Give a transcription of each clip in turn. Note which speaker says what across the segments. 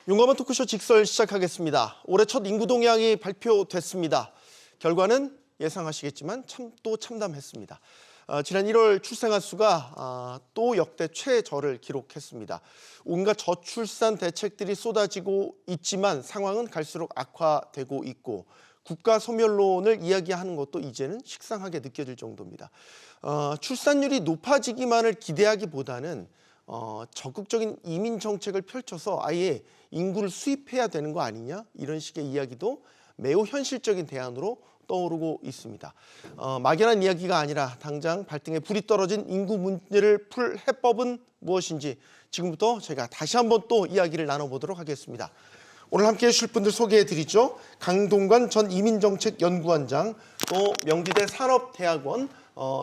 Speaker 1: 용감한 토크쇼 직설 시작하겠습니다. 올해 첫 인구 동향이 발표됐습니다. 결과는 예상하시겠지만 또 참담했습니다. 지난 1월 출생아 수가 또 역대 최저를 기록했습니다. 온갖 저출산 대책들이 쏟아지고 있지만 상황은 갈수록 악화되고 있고 국가 소멸론을 이야기하는 것도 이제는 식상하게 느껴질 정도입니다. 출산율이 높아지기만을 기대하기보다는 적극적인 이민 정책을 펼쳐서 아예 인구를 수입해야 되는 거 아니냐, 이런 식의 이야기도 매우 현실적인 대안으로 떠오르고 있습니다. 막연한 이야기가 아니라 당장 발등에 불이 떨어진 인구 문제를 풀 해법은 무엇인지 지금부터 제가 다시 한번 또 이야기를 나눠보도록 하겠습니다. 오늘 함께해 주실 분들 소개해드리죠. 강동관 전 이민정책연구원장, 또 명지대 산업대학원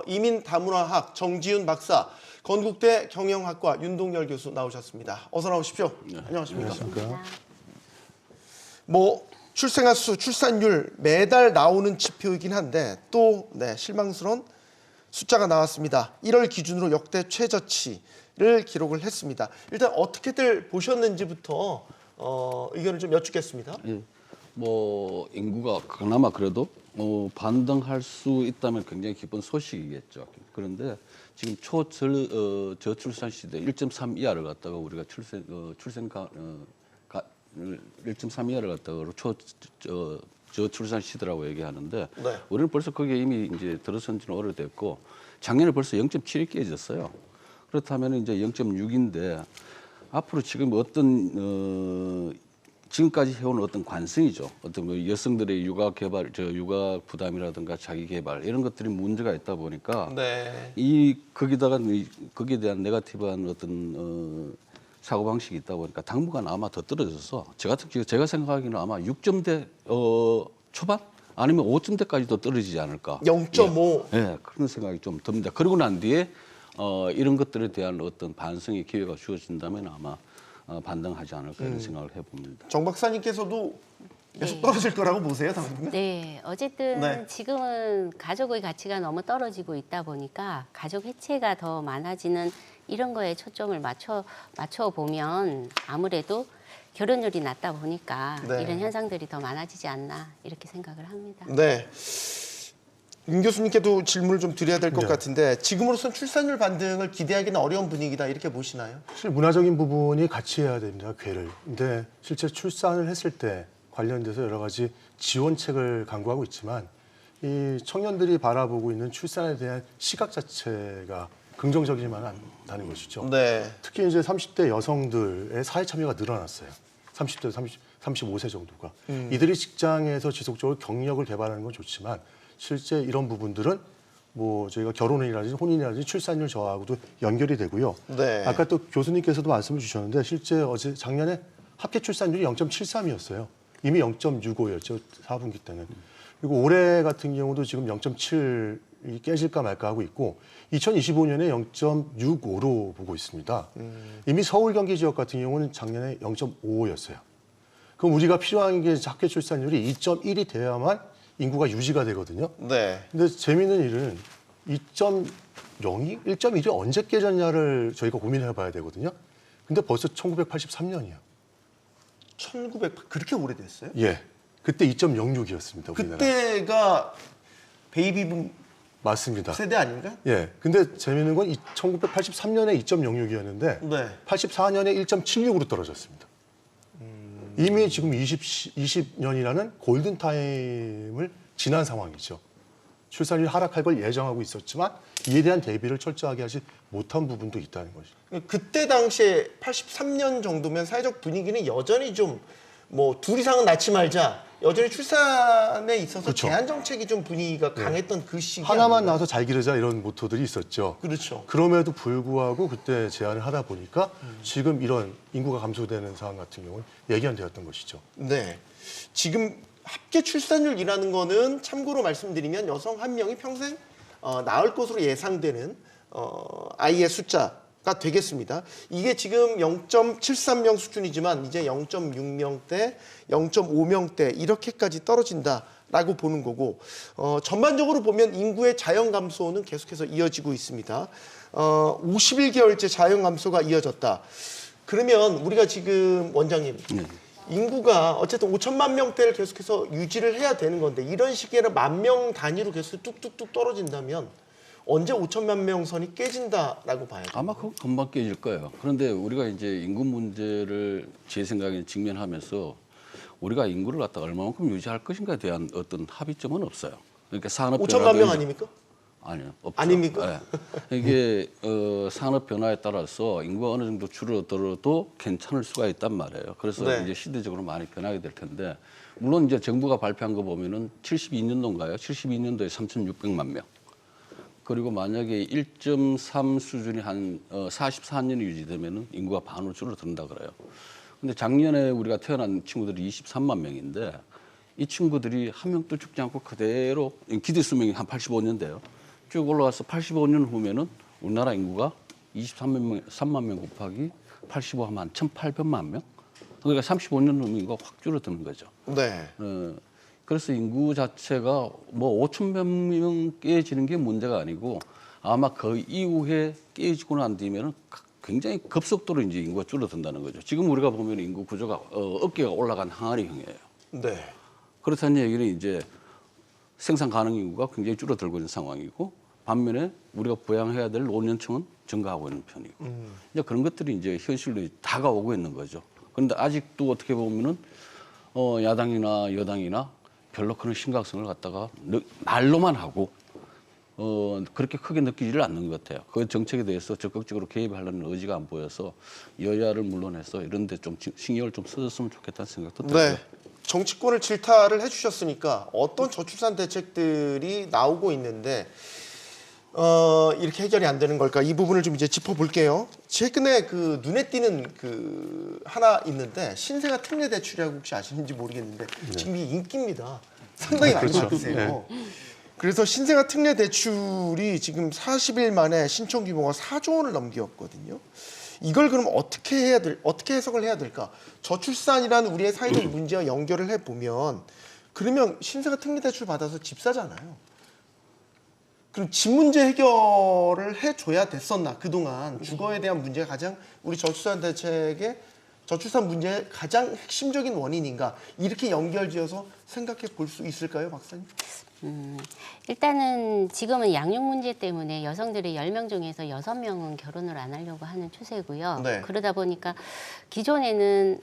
Speaker 1: 이민다문화학 정지윤 박사, 건국대 경영학과 윤동열 교수 나오셨습니다. 어서 나오십시오. 네. 안녕하십니까.
Speaker 2: 안녕하십니까.
Speaker 1: 출생아 수, 출산율 매달 나오는 지표이긴 한데 또 실망스러운 숫자가 나왔습니다. 1월 기준으로 역대 최저치를 기록을 했습니다. 일단 어떻게들 보셨는지부터 의견을 좀 여쭙겠습니다.
Speaker 2: 예, 인구가 그나마 그래도 반등할 수 있다면 굉장히 기쁜 소식이겠죠. 그런데 지금 저출산 시대 1.3 이하를 갖다가 우리가 출생가 1.3 이하를 갖다가 저출산 시대라고 얘기하는데,
Speaker 1: 네.
Speaker 2: 우리는 벌써 거기에 이미 이제 들어선 지는 오래됐고 작년에 벌써 0.7이 깨졌어요. 그렇다면 이제 0.6인데 앞으로 지금 지금까지 해온 어떤 관성이죠. 여성들의 육아 개발, 육아 부담이라든가 자기 개발 이런 것들이 문제가 있다 보니까 거기에 대한 네거티브한 어떤 사고 방식이 있다 보니까 당분간 아마 더 떨어져서 제가 생각하기는 아마 6점대 초반 아니면 5점대까지도 떨어지지 않을까.
Speaker 1: 0.5.
Speaker 2: 예, 그런 생각이 좀 듭니다. 그러고 난 뒤에 이런 것들에 대한 어떤 반성의 기회가 주어진다면 아마 반등하지 않을까 이런 생각을 해봅니다.
Speaker 1: 정 박사님께서도 계속 떨어질 거라고 보세요, 당분간?
Speaker 3: 네, 어쨌든 지금은 가족의 가치가 너무 떨어지고 있다 보니까 가족 해체가 더 많아지는 이런 거에 초점을 맞춰 보면 아무래도 결혼율이 낮다 보니까 이런 현상들이 더 많아지지 않나 이렇게 생각을 합니다.
Speaker 1: 네. 윤 교수님께도 질문을 좀 드려야 될 것 같은데 지금으로선 출산율 반등을 기대하기는 어려운 분위기다 이렇게 보시나요?
Speaker 4: 사실 문화적인 부분이 같이 해야 됩니다, 궤를. 근데 실제 출산을 했을 때 관련돼서 여러 가지 지원책을 강구하고 있지만 이 청년들이 바라보고 있는 출산에 대한 시각 자체가 긍정적이지만 않다는 것이죠.
Speaker 1: 네.
Speaker 4: 특히 이제 30대 여성들의 사회 참여가 늘어났어요. 30대 35세 정도가. 이들이 직장에서 지속적으로 경력을 개발하는 건 좋지만 실제 이런 부분들은 저희가 결혼이라든지 혼인이라든지 출산율 저하고도 연결이 되고요.
Speaker 1: 네.
Speaker 4: 아까 또 교수님께서도 말씀을 주셨는데 실제 작년에 합계 출산율이 0.73이었어요. 이미 0.65였죠. 4분기 때는. 그리고 올해 같은 경우도 지금 0.7이 깨질까 말까 하고 있고 2025년에 0.65로 보고 있습니다. 이미 서울 경기 지역 같은 경우는 작년에 0.55였어요. 그럼 우리가 필요한 게 합계 출산율이 2.1이 돼야만 인구가 유지가 되거든요.
Speaker 1: 네.
Speaker 4: 근데 재미있는 일은 2.02, 1.1이 언제 깨졌냐를 저희가 고민해 봐야 되거든요. 근데 벌써 1983년이에요.
Speaker 1: 1900 그렇게 오래됐어요?
Speaker 4: 예. 그때 2.06이었습니다.
Speaker 1: 그때가 베이비붐
Speaker 4: 맞습니다.
Speaker 1: 세대 아닌가?
Speaker 4: 예. 근데 재미있는 건 1983년에 2.06이었는데 84년에 1.76으로 떨어졌습니다. 이미 지금 20년이라는 골든타임을 지난 상황이죠. 출산율이 하락할 걸 예정하고 있었지만 이에 대한 대비를 철저하게 하지 못한 부분도 있다는 것이죠.
Speaker 1: 그때 당시에 83년 정도면 사회적 분위기는 여전히 좀 둘 이상은 낳지 말자. 여전히 출산에 있어서
Speaker 4: 그렇죠.
Speaker 1: 제한 정책이 좀 분위기가 강했던 그 시기
Speaker 4: 하나만 낳아서 잘 기르자 이런 모토들이 있었죠.
Speaker 1: 그렇죠.
Speaker 4: 그럼에도 불구하고 그때 제안을 하다 보니까 지금 이런 인구가 감소되는 상황 같은 경우는 예견되었던 것이죠.
Speaker 1: 네. 지금 합계 출산율이라는 거는 참고로 말씀드리면 여성 한 명이 평생 낳을 것으로 예상되는 아이의 숫자가 되겠습니다. 이게 지금 0.73명 수준이지만 이제 0.6명대, 0.5명대 이렇게까지 떨어진다라고 보는 거고 전반적으로 보면 인구의 자연 감소는 계속해서 이어지고 있습니다. 51개월째 자연 감소가 이어졌다. 그러면 우리가 지금 원장님
Speaker 2: 네.
Speaker 1: 인구가 어쨌든 5천만 명대를 계속해서 유지를 해야 되는 건데 이런 시기에는 10,000명 단위로 계속 뚝뚝뚝 떨어진다면 언제 5천만 명 선이 깨진다라고 봐야 돼요.
Speaker 2: 아마 그건 금방 깨질 거예요. 그런데 우리가 이제 인구 문제를 제 생각에 직면하면서 우리가 인구를 갖다가 얼마만큼 유지할 것인가에 대한 어떤 합의점은 없어요. 그러니까 산업
Speaker 1: 5천만 명 아닙니까?
Speaker 2: 아니요, 없죠.
Speaker 1: 아닙니까?
Speaker 2: 네. 이게 산업 변화에 따라서 인구가 어느 정도 줄어들어도 괜찮을 수가 있단 말이에요. 그래서
Speaker 1: 네.
Speaker 2: 이제 시대적으로 많이 변하게 될 텐데 물론 이제 정부가 발표한 거 보면은 72년도인가요? 72년도에 3,600만 명. 그리고 만약에 1.3 수준이 한 44년이 유지되면은 인구가 반으로 줄어든다 그래요. 근데 작년에 우리가 태어난 친구들이 23만 명인데 이 친구들이 한 명도 죽지 않고 그대로 기대 수명이 한 85년대요. 쭉 올라가서 85년 후면은 우리나라 인구가 23만 명 곱하기 85 하면 한 1,800만 명. 그러니까 35년 후면 인구가 확 줄어드는 거죠.
Speaker 1: 네.
Speaker 2: 그래서 인구 자체가 뭐 5천만 명 깨지는 게 문제가 아니고 아마 그 이후에 깨지고 난 뒤면은 굉장히 급속도로 이제 인구가 줄어든다는 거죠. 지금 우리가 보면 인구 구조가 어깨가 올라간 항아리형이에요.
Speaker 1: 네.
Speaker 2: 그렇다는 얘기는 이제 생산 가능 인구가 굉장히 줄어들고 있는 상황이고 반면에 우리가 부양해야 될 노년층은 증가하고 있는 편이고 이제 그런 것들이 이제 현실로 다가오고 있는 거죠. 그런데 아직도 어떻게 보면은 야당이나 여당이나 별로 그런 심각성을 갖다가 말로만 하고 그렇게 크게 느끼지를 않는 것 같아요. 그 정책에 대해서 적극적으로 개입하려는 의지가 안 보여서 여야를 물러내서 이런 데 좀 신경을 좀 써줬으면 좋겠다는 생각도 들어요.
Speaker 1: 네. 정치권을 질타를 해주셨으니까 어떤 저출산 대책들이 나오고 있는데 이렇게 해결이 안 되는 걸까? 이 부분을 좀 이제 짚어볼게요. 최근에 그 눈에 띄는 그 하나 있는데 신생아 특례 대출이라고 혹시 아시는지 모르겠는데 지금 이 인기입니다. 상당히 많이
Speaker 4: 그렇죠.
Speaker 1: 받으세요. 그래서 신생아 특례 대출이 지금 40일 만에 신청 규모가 4조 원을 넘겼거든요. 이걸 그럼 어떻게 해석을 해야 될까? 저출산이라는 우리의 사회적 문제와 연결을 해보면 그러면 신생아 특례 대출 받아서 집 사잖아요. 그럼 집 문제 해결을 해줘야 됐었나 그동안 주거에 대한 문제가 가장 우리 저출산 대책의 저출산 문제의 가장 핵심적인 원인인가 이렇게 연결지어서 생각해 볼 수 있을까요, 박사님?
Speaker 3: 일단은 지금은 양육 문제 때문에 여성들이 10명 중에서 6명은 결혼을 안 하려고 하는 추세고요.
Speaker 1: 네.
Speaker 3: 그러다 보니까 기존에는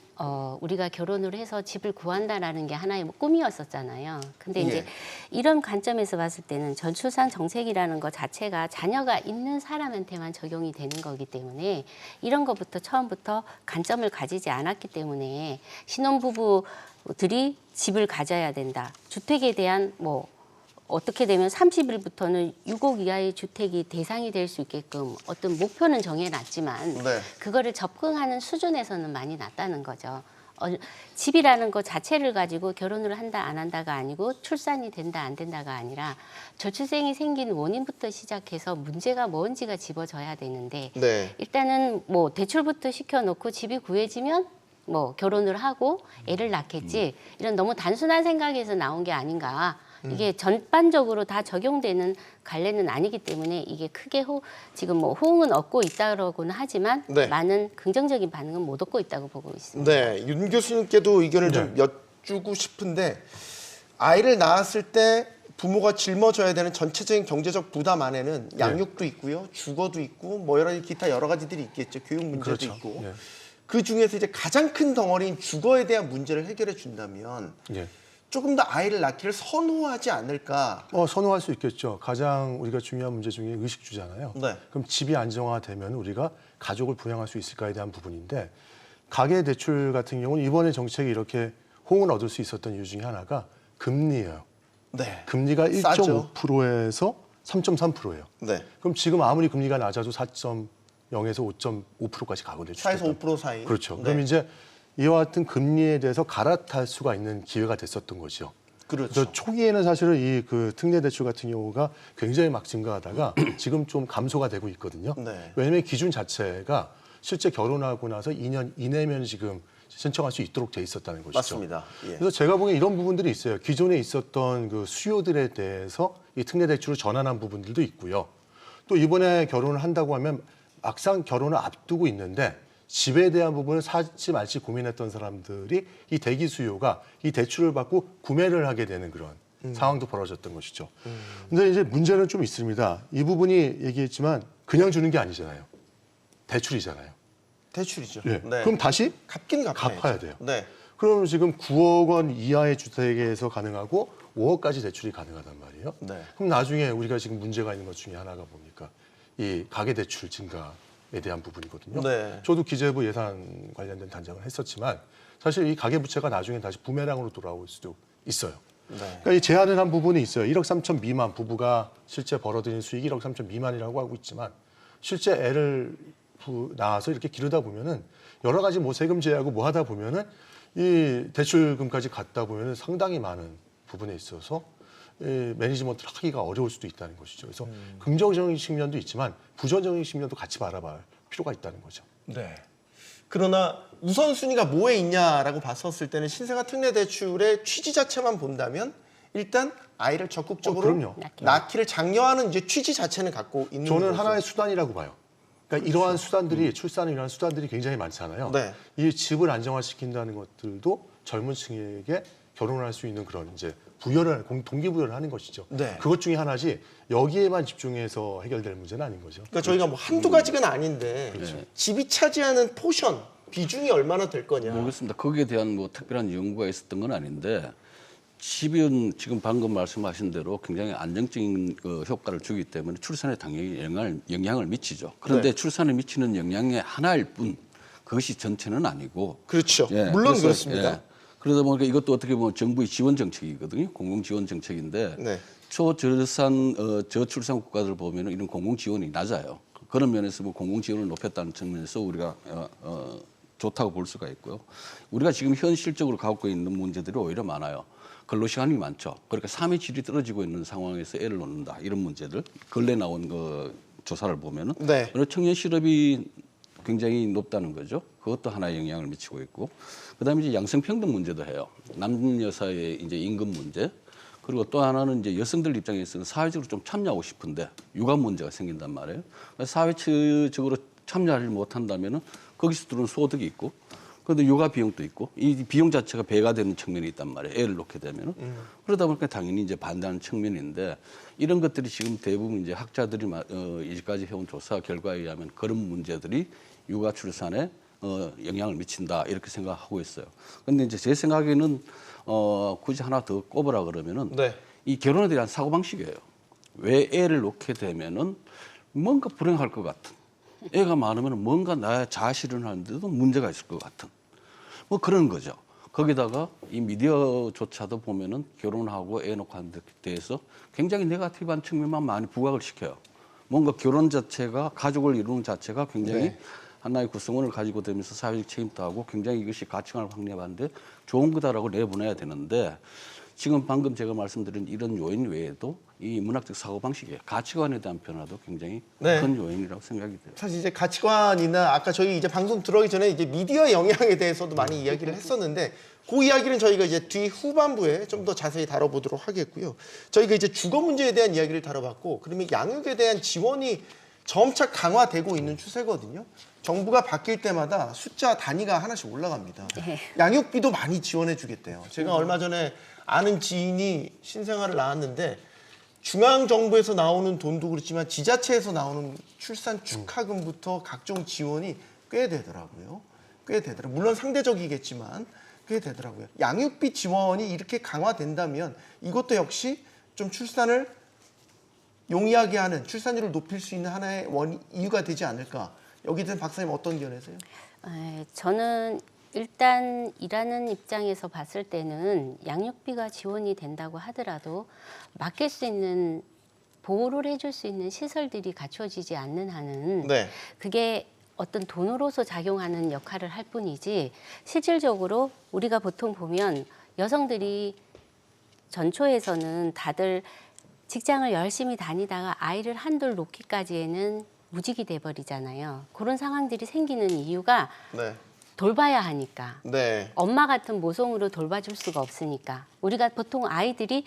Speaker 3: 우리가 결혼을 해서 집을 구한다라는 게 하나의 뭐 꿈이었었잖아요. 근데 이제
Speaker 1: 예.
Speaker 3: 이런 관점에서 봤을 때는 전출산 정책이라는 것 자체가 자녀가 있는 사람한테만 적용이 되는 거기 때문에 이런 것부터 처음부터 관점을 가지지 않았기 때문에 신혼부부들이 집을 가져야 된다. 주택에 대한 뭐 어떻게 되면 30일부터는 6억 이하의 주택이 대상이 될 수 있게끔 어떤 목표는 정해놨지만
Speaker 1: 네.
Speaker 3: 그거를 접근하는 수준에서는 많이 낮다는 거죠. 집이라는 것 자체를 가지고 결혼을 한다 안 한다가 아니고 출산이 된다 안 된다가 아니라 저출생이 생긴 원인부터 시작해서 문제가 뭔지가 짚어져야 되는데
Speaker 1: 네.
Speaker 3: 일단은 뭐 대출부터 시켜놓고 집이 구해지면 뭐 결혼을 하고 애를 낳겠지 이런 너무 단순한 생각에서 나온 게 아닌가. 이게 전반적으로 다 적용되는 관례는 아니기 때문에 이게 크게 지금 뭐 호응은 얻고 있다고는 하지만
Speaker 1: 네.
Speaker 3: 많은 긍정적인 반응은 못 얻고 있다고 보고 있습니다.
Speaker 1: 네, 윤 교수님께도 의견을 좀 여쭈고 싶은데 아이를 낳았을 때 부모가 짊어져야 되는 전체적인 경제적 부담 안에는 양육도 있고요, 주거도 있고 뭐 기타 여러 가지들이 있겠죠. 교육 문제도
Speaker 4: 그렇죠.
Speaker 1: 있고
Speaker 4: 예.
Speaker 1: 그 중에서 이제 가장 큰 덩어리인 주거에 대한 문제를 해결해 준다면
Speaker 4: 예.
Speaker 1: 조금 더 아이를 낳기를 선호하지 않을까?
Speaker 4: 선호할 수 있겠죠. 가장 우리가 중요한 문제 중에 의식주잖아요.
Speaker 1: 네.
Speaker 4: 그럼 집이 안정화되면 우리가 가족을 부양할 수 있을까에 대한 부분인데 가계 대출 같은 경우는 이번에 정책이 이렇게 호응을 얻을 수 있었던 이유 중에 하나가 금리예요.
Speaker 1: 네.
Speaker 4: 금리가
Speaker 1: 싸죠.
Speaker 4: 1.5%에서 3.3%예요.
Speaker 1: 네.
Speaker 4: 그럼 지금 아무리 금리가 낮아도 4.0에서 5.5%까지 가거든요.
Speaker 1: 4에서 5% 사이.
Speaker 4: 그렇죠.
Speaker 1: 네.
Speaker 4: 그럼 이제 이와 같은 금리에 대해서 갈아탈 수가 있는 기회가 됐었던 거죠.
Speaker 1: 그렇죠.
Speaker 4: 그래서 초기에는 사실은 이 그 특례 대출 같은 경우가 굉장히 막 증가하다가 지금 좀 감소가 되고 있거든요.
Speaker 1: 네.
Speaker 4: 왜냐하면 기준 자체가 실제 결혼하고 나서 2년 이내면 지금 신청할 수 있도록 돼 있었다는 것이죠.
Speaker 1: 맞습니다. 예.
Speaker 4: 그래서 제가 보기엔 이런 부분들이 있어요. 기존에 있었던 그 수요들에 대해서 이 특례 대출을 전환한 부분들도 있고요. 또 이번에 결혼을 한다고 하면 막상 결혼을 앞두고 있는데 집에 대한 부분을 사지 말지 고민했던 사람들이 이 대기 수요가 이 대출을 받고 구매를 하게 되는 그런 상황도 벌어졌던 것이죠. 근데 이제 문제는 좀 있습니다. 이 부분이 얘기했지만 그냥 주는 게 아니잖아요. 대출이잖아요.
Speaker 1: 대출이죠.
Speaker 4: 예.
Speaker 1: 네.
Speaker 4: 그럼 다시
Speaker 1: 갚긴 갚아야죠.
Speaker 4: 갚아야 돼요.
Speaker 1: 네.
Speaker 4: 그럼 지금 9억 원 이하의 주택에서 가능하고 5억까지 대출이 가능하단 말이에요.
Speaker 1: 네.
Speaker 4: 그럼 나중에 우리가 지금 문제가 있는 것 중에 하나가 뭡니까? 이 가계대출 증가에 대한 부분이거든요.
Speaker 1: 네.
Speaker 4: 저도 기재부 예산 관련된 단장을 했었지만 사실 이 가계부채가 나중에 다시 부메랑으로 돌아올 수도 있어요.
Speaker 1: 네.
Speaker 4: 그러니까 이 제한을 한 부분이 있어요. 1억 3천 미만 부부가 실제 벌어들인 수익이 1억 3천 미만이라고 하고 있지만 실제 애를 낳아서 이렇게 기르다 보면은 여러 가지 뭐 세금 제하고 뭐 하다 보면은 이 대출금까지 갖다 보면은 상당히 많은 부분에 있어서 이 매니지먼트를 하기가 어려울 수도 있다는 것이죠. 그래서 긍정적인 측면도 있지만 부정적인 측면도 같이 바라볼 필요가 있다는 거죠.
Speaker 1: 네. 그러나 우선순위가 뭐에 있냐라고 봤었을 때는 신생아 특례 대출의 취지 자체만 본다면 일단 아이를 적극적으로
Speaker 4: 그럼요.
Speaker 1: 낳기를 장려하는 이제 취지 자체는 갖고 있는
Speaker 4: 저는
Speaker 1: 거죠.
Speaker 4: 하나의 수단이라고 봐요. 그러니까 이러한 수단들이 출산을 위한 수단들이 굉장히 많잖아요.
Speaker 1: 네.
Speaker 4: 이 집을 안정화시킨다는 것들도 젊은 층에게 결혼할 수 있는 그런 이제 부여를 동기부여를 하는 것이죠.
Speaker 1: 네.
Speaker 4: 그것 중에 하나지 여기에만 집중해서 해결될 문제는 아닌 거죠.
Speaker 1: 그러니까 저희가 뭐 한두 가지가 아닌데 집이 차지하는 포션 비중이 얼마나 될 거냐.
Speaker 2: 모르겠습니다. 거기에 대한 뭐 특별한 연구가 있었던 건 아닌데 집은 지금 방금 말씀하신 대로 굉장히 안정적인 효과를 주기 때문에 출산에 당연히 영향을 미치죠. 그런데
Speaker 1: 네.
Speaker 2: 출산에 미치는 영향의 하나일 뿐 그것이 전체는 아니고.
Speaker 1: 그렇죠.
Speaker 2: 예,
Speaker 1: 물론
Speaker 2: 그래서,
Speaker 1: 그렇습니다.
Speaker 2: 예. 그러다 보니까 이것도 어떻게 보면 정부의 지원 정책이거든요. 공공 지원 정책인데
Speaker 1: 네.
Speaker 2: 저출산 국가들 보면은 이런 공공 지원이 낮아요. 그런 면에서 뭐 공공 지원을 높였다는 측면에서 우리가 좋다고 볼 수가 있고요. 우리가 지금 현실적으로 갖고 있는 문제들이 오히려 많아요. 근로 시간이 많죠. 그러니까 삶의 질이 떨어지고 있는 상황에서 애를 놓는다 이런 문제들 근래 나온 그 조사를 보면은
Speaker 1: 네.
Speaker 2: 그리고 청년 실업이 굉장히 높다는 거죠. 그것도 하나의 영향을 미치고 있고, 그다음에 이제 양성평등 문제도 해요. 남녀 사이의 이제 임금 문제. 그리고 또 하나는 이제 여성들 입장에서는 사회적으로 좀 참여하고 싶은데 육아 문제가 생긴단 말이에요. 사회적으로 참여하지 못한다면은 거기서 들어오는 소득이 있고, 그런데 육아 비용도 있고, 이 비용 자체가 배가 되는 측면이 있단 말이에요. 애를 놓게 되면은. 그러다 보니까 당연히 이제 반대하는 측면인데, 이런 것들이 지금 대부분 이제 학자들이 이제까지 해온 조사 결과에 의하면 그런 문제들이 육아 출산에 영향을 미친다 이렇게 생각하고 있어요. 근데 이제 제 생각에는 굳이 하나 더 꼽으라 그러면은
Speaker 1: 네.
Speaker 2: 이 결혼에 대한 사고 방식이에요. 왜 애를 놓게 되면은 뭔가 불행할 것 같은, 애가 많으면 뭔가 나의 자아실현을 하는데도 문제가 있을 것 같은, 뭐 그런 거죠. 거기다가 이 미디어조차도 보면은 결혼하고 애 놓고 하는 데 대해서 굉장히 네거티브한 측면만 많이 부각을 시켜요. 뭔가 결혼 자체가, 가족을 이루는 자체가 굉장히
Speaker 1: 네.
Speaker 2: 하나의 구성원을 가지고 되면서 사회적 책임도 하고 굉장히 이것이 가치관을 확립하는데 좋은 거다라고 내보내야 되는데, 지금 방금 제가 말씀드린 이런 요인 외에도 이 문학적 사고방식이에요. 가치관에 대한 변화도 굉장히
Speaker 1: 네.
Speaker 2: 큰 요인이라고 생각이 돼요.
Speaker 1: 사실 이제 가치관이나 아까 저희 이제 방송 들어가기 전에 이제 미디어 영향에 대해서도 많이 이야기를 했었는데, 그 이야기는 저희가 이제 뒤 후반부에 좀 더 자세히 다뤄보도록 하겠고요. 저희가 이제 주거 문제에 대한 이야기를 다뤄봤고, 그러면 양육에 대한 지원이 점차 강화되고 있는 추세거든요. 정부가 바뀔 때마다 숫자 단위가 하나씩 올라갑니다.
Speaker 3: 네.
Speaker 1: 양육비도 많이 지원해 주겠대요. 제가 얼마 전에 아는 지인이 신생아를 낳았는데 중앙정부에서 나오는 돈도 그렇지만 지자체에서 나오는 출산 축하금부터 각종 지원이 꽤 되더라고요. 꽤 되더라고요. 물론 상대적이겠지만 꽤 되더라고요. 양육비 지원이 이렇게 강화된다면 이것도 역시 좀 출산을 용이하게 하는, 출산율을 높일 수 있는 하나의 이유가 되지 않을까. 여기에 대해서 박사님 어떤 견해세요?
Speaker 3: 저는 일단 일하는 입장에서 봤을 때는 양육비가 지원이 된다고 하더라도 맡길 수 있는, 보호를 해줄 수 있는 시설들이 갖춰지지 않는 한은
Speaker 1: 네.
Speaker 3: 그게 어떤 돈으로서 작용하는 역할을 할 뿐이지, 실질적으로 우리가 보통 보면 여성들이 전초에서는 다들 직장을 열심히 다니다가 아이를 한둘 놓기까지에는 무직이 돼버리잖아요. 그런 상황들이 생기는 이유가
Speaker 1: 네.
Speaker 3: 돌봐야 하니까.
Speaker 1: 네.
Speaker 3: 엄마 같은 모성으로 돌봐줄 수가 없으니까. 우리가 보통 아이들이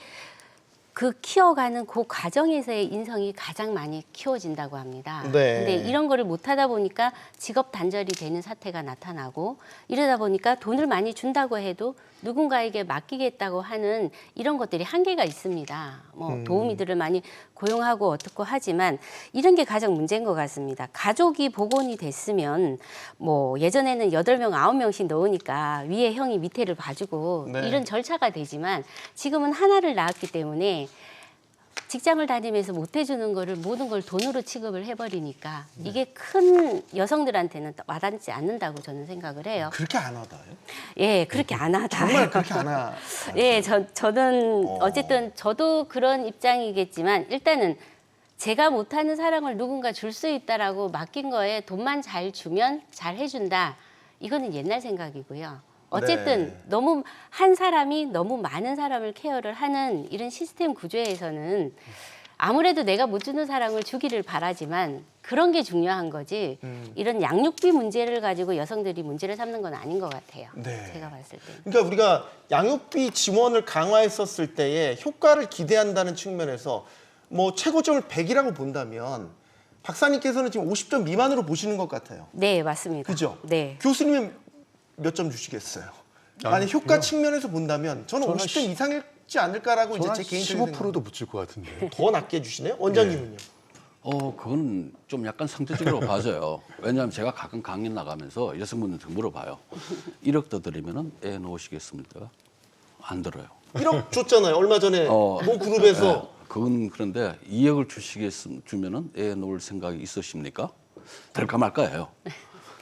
Speaker 3: 그 키워가는 그 과정에서의 인성이 가장 많이 키워진다고 합니다.
Speaker 1: 네.
Speaker 3: 근데 이런 거를 못하다 보니까 직업 단절이 되는 사태가 나타나고 이러다 보니까 돈을 많이 준다고 해도 누군가에게 맡기겠다고 하는 이런 것들이 한계가 있습니다. 뭐 도우미들을 많이 고용하고 어떻고 하지만 이런 게 가장 문제인 것 같습니다. 가족이 복원이 됐으면 뭐 예전에는 8명, 9명씩 넣으니까 위에 형이 밑에를 봐주고
Speaker 1: 네.
Speaker 3: 이런 절차가 되지만 지금은 하나를 낳았기 때문에 직장을 다니면서 못 해주는 거를 모든 걸 돈으로 취급을 해버리니까 이게 큰 여성들한테는 와닿지 않는다고 저는 생각을 해요.
Speaker 1: 그렇게 안 하다요?
Speaker 3: 예, 그렇게 안 하다.
Speaker 1: 정말 그렇게 안 하.
Speaker 3: 예, 저는 어쨌든 저도 그런 입장이겠지만 일단은 제가 못하는 사랑을 누군가 줄 수 있다라고 맡긴 거에 돈만 잘 주면 잘 해준다. 이거는 옛날 생각이고요. 어쨌든
Speaker 1: 네.
Speaker 3: 너무 한 사람이 너무 많은 사람을 케어를 하는 이런 시스템 구조에서는 아무래도 내가 못 주는 사랑을 주기를 바라지만 그런 게 중요한 거지 이런 양육비 문제를 가지고 여성들이 문제를 삼는 건 아닌 것 같아요.
Speaker 1: 네.
Speaker 3: 제가 봤을 때.
Speaker 1: 그러니까 우리가 양육비 지원을 강화했었을 때에 효과를 기대한다는 측면에서 뭐 최고점을 100이라고 본다면 박사님께서는 지금 50점 미만으로 보시는 것 같아요.
Speaker 3: 네, 맞습니다.
Speaker 1: 그죠?
Speaker 3: 네.
Speaker 1: 교수님은 몇 점 주시겠어요?
Speaker 4: 양육비요?
Speaker 1: 만약 효과 측면에서 본다면 저는
Speaker 4: 저는
Speaker 1: 50점 이상일지 않을까라고 이제 제 개인적인
Speaker 4: 15%도 못 줄 것 같은데.
Speaker 1: 더 낮게 주시네요. 원장님은요?
Speaker 2: 그건 좀 약간 상대적으로 봐줘요. 왜냐하면 제가 가끔 강연 나가면서 여성분들한테 물어봐요. 1억 더 드리면 애 놓으시겠습니까? 안 들어요.
Speaker 1: 1억 줬잖아요. 얼마 전에 모 그룹에서
Speaker 2: 그건 그런데 2억을 주면은 애 놓을 생각이 있으십니까? 될까 말까예요.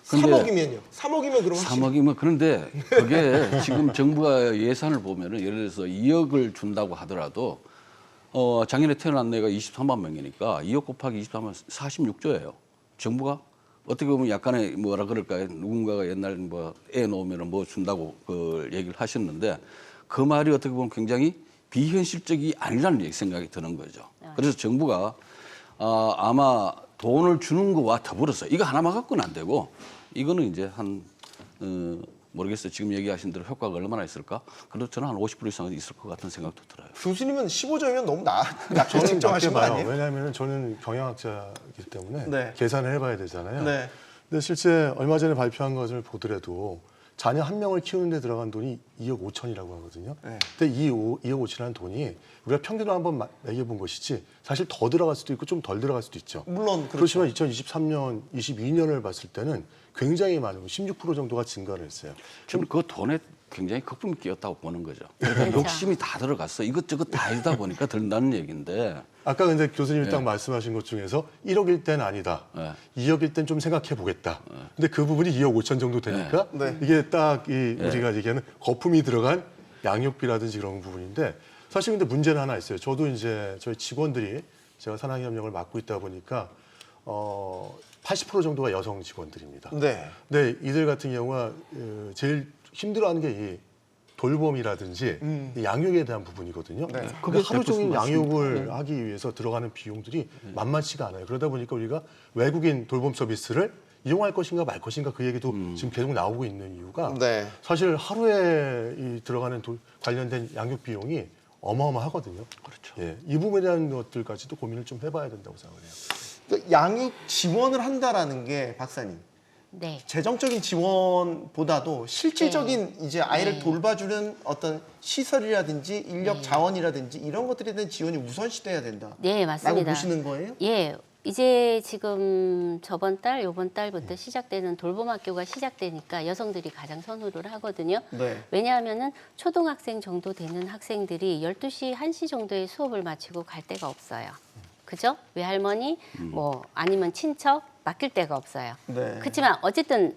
Speaker 1: 3억이면요. 3억이면 그럼 확실히
Speaker 2: 3억이면 그런데 그게 지금 정부가 예산을 보면은 예를 들어서 2억을 준다고 하더라도 작년에 태어난 애가 23만 명이니까 2억 곱하기 23만 46조예요. 정부가 어떻게 보면 약간의 뭐라 그럴까요? 누군가가 옛날 뭐 애 놓으면은 뭐 준다고 그 얘기를 하셨는데 그 말이 어떻게 보면 굉장히 비현실적이 아니라는 생각이 드는 거죠. 그래서 정부가 아마 돈을 주는 거와 더불어서 이거 하나만 갖고는 안 되고 이거는 이제 한 모르겠어요. 지금 얘기하신 대로 효과가 얼마나 있을까? 그래도 저는 한 50% 이상은 있을 것 같은 생각도 들어요.
Speaker 1: 교수님은 15점이면 너무 낮게
Speaker 4: 저는
Speaker 1: 책정하신
Speaker 4: 낮게
Speaker 1: 거
Speaker 4: 봐요.
Speaker 1: 아니에요?
Speaker 4: 왜냐하면 저는 경영학자이기 때문에
Speaker 1: 네.
Speaker 4: 계산을 해봐야 되잖아요.
Speaker 1: 네.
Speaker 4: 근데 실제 얼마 전에 발표한 것을 보더라도 자녀 한 명을 키우는 데 들어간 돈이 2억 5천이라고 하거든요.
Speaker 1: 네.
Speaker 4: 근데 이 2억 5천이라는 돈이 우리가 평균으로 한번 매겨본 것이지 사실 더 들어갈 수도 있고 좀 덜 들어갈 수도 있죠.
Speaker 1: 물론 그렇죠.
Speaker 4: 그렇지만 2023년, 22년을 봤을 때는 굉장히 많은 16% 정도가 증가를 했어요.
Speaker 2: 저는 그 돈에 굉장히 거품이 끼었다고 보는 거죠. 그러니까
Speaker 3: 그렇죠.
Speaker 2: 욕심이 다 들어갔어. 이것저것 다 하다 보니까 들린다는 얘기인데
Speaker 4: 아까 근데 교수님이 딱 말씀하신 것 중에서 1억일 땐 아니다.
Speaker 2: 네.
Speaker 4: 2억일 땐 좀 생각해 보겠다. 근데 그 부분이 2억 5천 정도 되니까
Speaker 1: 네.
Speaker 4: 이게 딱 우리가 얘기하는 거품이 들어간 양육비라든지 그런 부분인데 사실 근데 문제는 하나 있어요. 저도 이제 저희 직원들이 제가 산학협력을 맡고 있다 보니까 80% 정도가 여성 직원들입니다.
Speaker 1: 네.
Speaker 4: 근데 이들 같은 경우가 제일 힘들어하는 게 이 돌봄이라든지 이 양육에 대한 부분이거든요.
Speaker 1: 네.
Speaker 4: 그게 하루
Speaker 2: 100%
Speaker 4: 종일
Speaker 2: 맞습니다.
Speaker 4: 양육을 하기 위해서 들어가는 비용들이 만만치가 않아요. 그러다 보니까 우리가 외국인 돌봄 서비스를 이용할 것인가 말 것인가 그 얘기도 지금 계속 나오고 있는 이유가
Speaker 1: 네.
Speaker 4: 사실 하루에 이 들어가는 관련된 양육 비용이 어마어마하거든요.
Speaker 2: 그렇죠.
Speaker 4: 예, 이 부분에 대한 것들까지도 고민을 좀 해봐야 된다고 생각을 해요.
Speaker 1: 그 양육 지원을 한다라는 게 박사님
Speaker 3: 네.
Speaker 1: 재정적인 지원보다도 실질적인 이제 아이를
Speaker 3: 네.
Speaker 1: 돌봐주는 어떤 시설이라든지 인력 자원이라든지 이런 것들에 대한 지원이 우선시돼야 된다.
Speaker 3: 네,
Speaker 1: 라고
Speaker 3: 맞습니다.
Speaker 1: 보시는 거예요?
Speaker 3: 예. 이제 지금 저번 달, 요번 달부터 시작되는 돌봄학교가 시작되니까 여성들이 가장 선호를 하거든요.
Speaker 1: 네.
Speaker 3: 왜냐하면은 초등학생 정도 되는 학생들이 12시, 1시 정도에 수업을 마치고 갈 데가 없어요. 그죠? 외할머니, 뭐 아니면 친척 맡길 데가 없어요.
Speaker 1: 네.
Speaker 3: 그렇지만 어쨌든